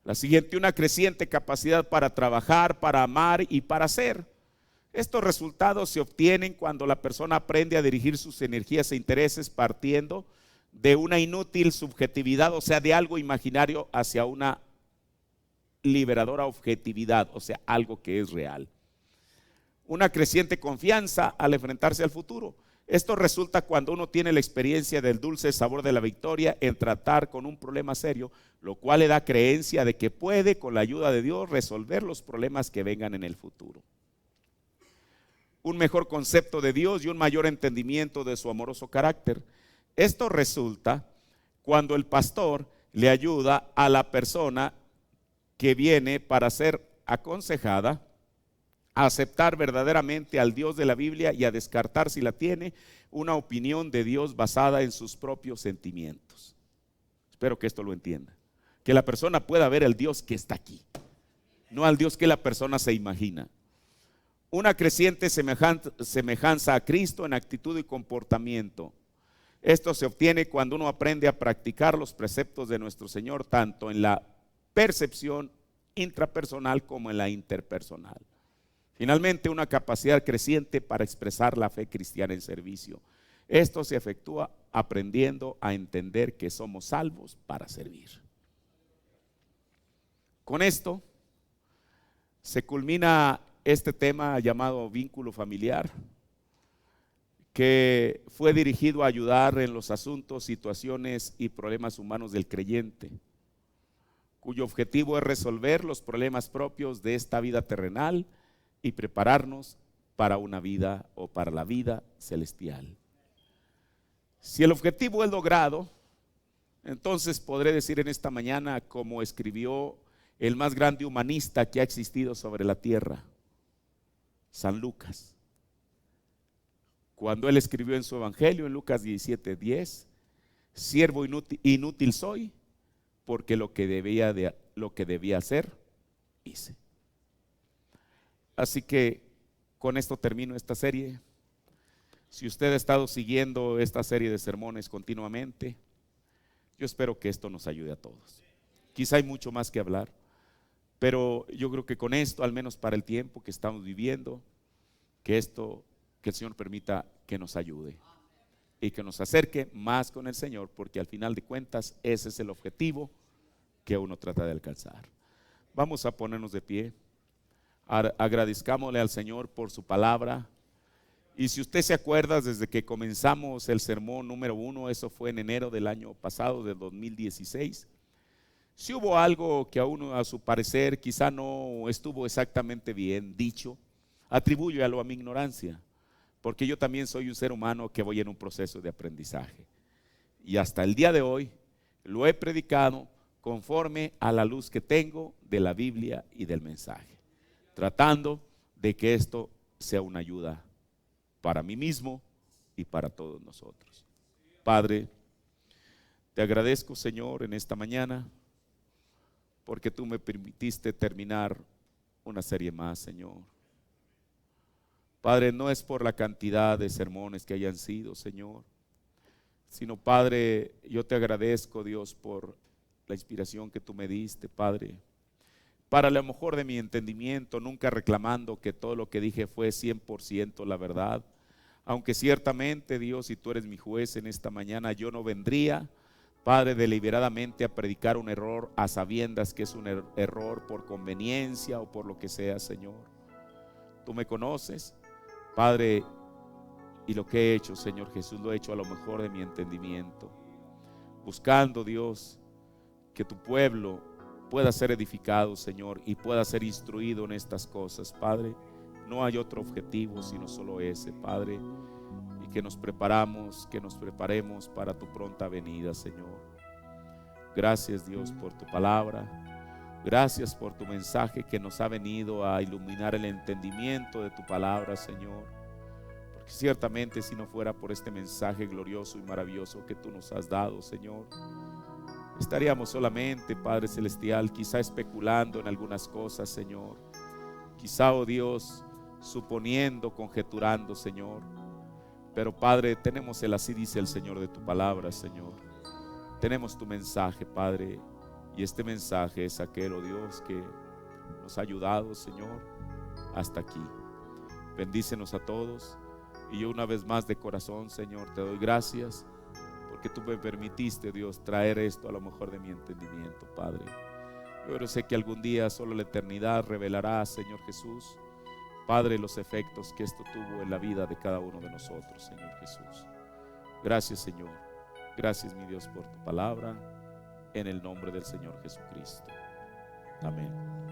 La siguiente, una creciente capacidad para trabajar, para amar y para hacer. Estos resultados se obtienen cuando la persona aprende a dirigir sus energías e intereses partiendo de una inútil subjetividad, o sea, de algo imaginario, hacia una liberadora objetividad, o sea, algo que es real. Una creciente confianza al enfrentarse al futuro. Esto resulta cuando uno tiene la experiencia del dulce sabor de la victoria en tratar con un problema serio, lo cual le da creencia de que puede, con la ayuda de Dios, resolver los problemas que vengan en el futuro. Un mejor concepto de Dios y un mayor entendimiento de su amoroso carácter. Esto resulta cuando el pastor le ayuda a la persona que viene para ser aconsejada a aceptar verdaderamente al Dios de la Biblia y a descartar, si la tiene, una opinión de Dios basada en sus propios sentimientos. Espero que esto lo entienda. Que la persona pueda ver al Dios que está aquí, no al Dios que la persona se imagina. Una creciente semejanza a Cristo en actitud y comportamiento. Esto se obtiene cuando uno aprende a practicar los preceptos de nuestro Señor, tanto en la percepción intrapersonal como en la interpersonal. Finalmente, una capacidad creciente para expresar la fe cristiana en servicio. Esto se efectúa aprendiendo a entender que somos salvos para servir. Con esto se culmina este tema llamado vínculo familiar, que fue dirigido a ayudar en los asuntos, situaciones y problemas humanos del creyente, cuyo objetivo es resolver los problemas propios de esta vida terrenal y prepararnos para una vida o para la vida celestial. Si el objetivo es logrado, entonces podré decir en esta mañana, como escribió el más grande humanista que ha existido sobre la tierra, San Lucas, cuando él escribió en su evangelio en Lucas 17:10, siervo inútil soy, porque lo que debía hacer, hice. Así que con esto termino esta serie. Si usted ha estado siguiendo esta serie de sermones continuamente, yo espero que esto nos ayude a todos. Quizá hay mucho más que hablar, pero yo creo que con esto, al menos para el tiempo que estamos viviendo, que el Señor permita que nos ayude y que nos acerque más con el Señor, porque al final de cuentas ese es el objetivo que uno trata de alcanzar. Vamos a ponernos de pie. Agradezcámosle al Señor por su palabra. Y si usted se acuerda, desde que comenzamos el sermón número 1, eso fue en enero del año pasado, de 2016, si hubo algo que a uno, a su parecer, quizá no estuvo exactamente bien dicho, atribúyalo a mi ignorancia, porque yo también soy un ser humano que voy en un proceso de aprendizaje. Y hasta el día de hoy lo he predicado conforme a la luz que tengo de la Biblia y del mensaje, tratando de que esto sea una ayuda para mí mismo y para todos nosotros. Padre, te agradezco, Señor, en esta mañana, porque tú me permitiste terminar una serie más, Señor. Padre, no es por la cantidad de sermones que hayan sido, Señor, sino, Padre, yo te agradezco, Dios, por la inspiración que tú me diste, Padre, para lo mejor de mi entendimiento, nunca reclamando que todo lo que dije fue 100% la verdad, aunque ciertamente, Dios, si tú eres mi juez en esta mañana, yo no vendría, Padre, deliberadamente a predicar un error a sabiendas que es un error por conveniencia o por lo que sea, Señor. Tú me conoces, Padre, y lo que he hecho, Señor Jesús, lo he hecho a lo mejor de mi entendimiento, buscando, Dios, que tu pueblo pueda ser edificado, Señor, y pueda ser instruido en estas cosas, Padre. No hay otro objetivo sino solo ese, Padre, y que nos preparemos para tu pronta venida, Señor. Gracias, Dios, por tu palabra. Gracias por tu mensaje que nos ha venido a iluminar el entendimiento de tu palabra, Señor. Porque ciertamente si no fuera por este mensaje glorioso y maravilloso que tú nos has dado, Señor, estaríamos solamente, Padre Celestial, quizá especulando en algunas cosas, Señor. Quizá, oh Dios, suponiendo, conjeturando, Señor. Pero, Padre, tenemos el así dice el Señor de tu palabra, Señor. Tenemos tu mensaje, Padre, y este mensaje es aquel, oh Dios, que nos ha ayudado, Señor, hasta aquí. Bendícenos a todos. Y yo una vez más de corazón, Señor, te doy gracias porque tú me permitiste, Dios, traer esto a lo mejor de mi entendimiento, Padre. Yo sé que algún día solo la eternidad revelará, Señor Jesús, Padre, los efectos que esto tuvo en la vida de cada uno de nosotros, Señor Jesús. Gracias, Señor. Gracias, mi Dios, por tu palabra, en el nombre del Señor Jesucristo. Amén.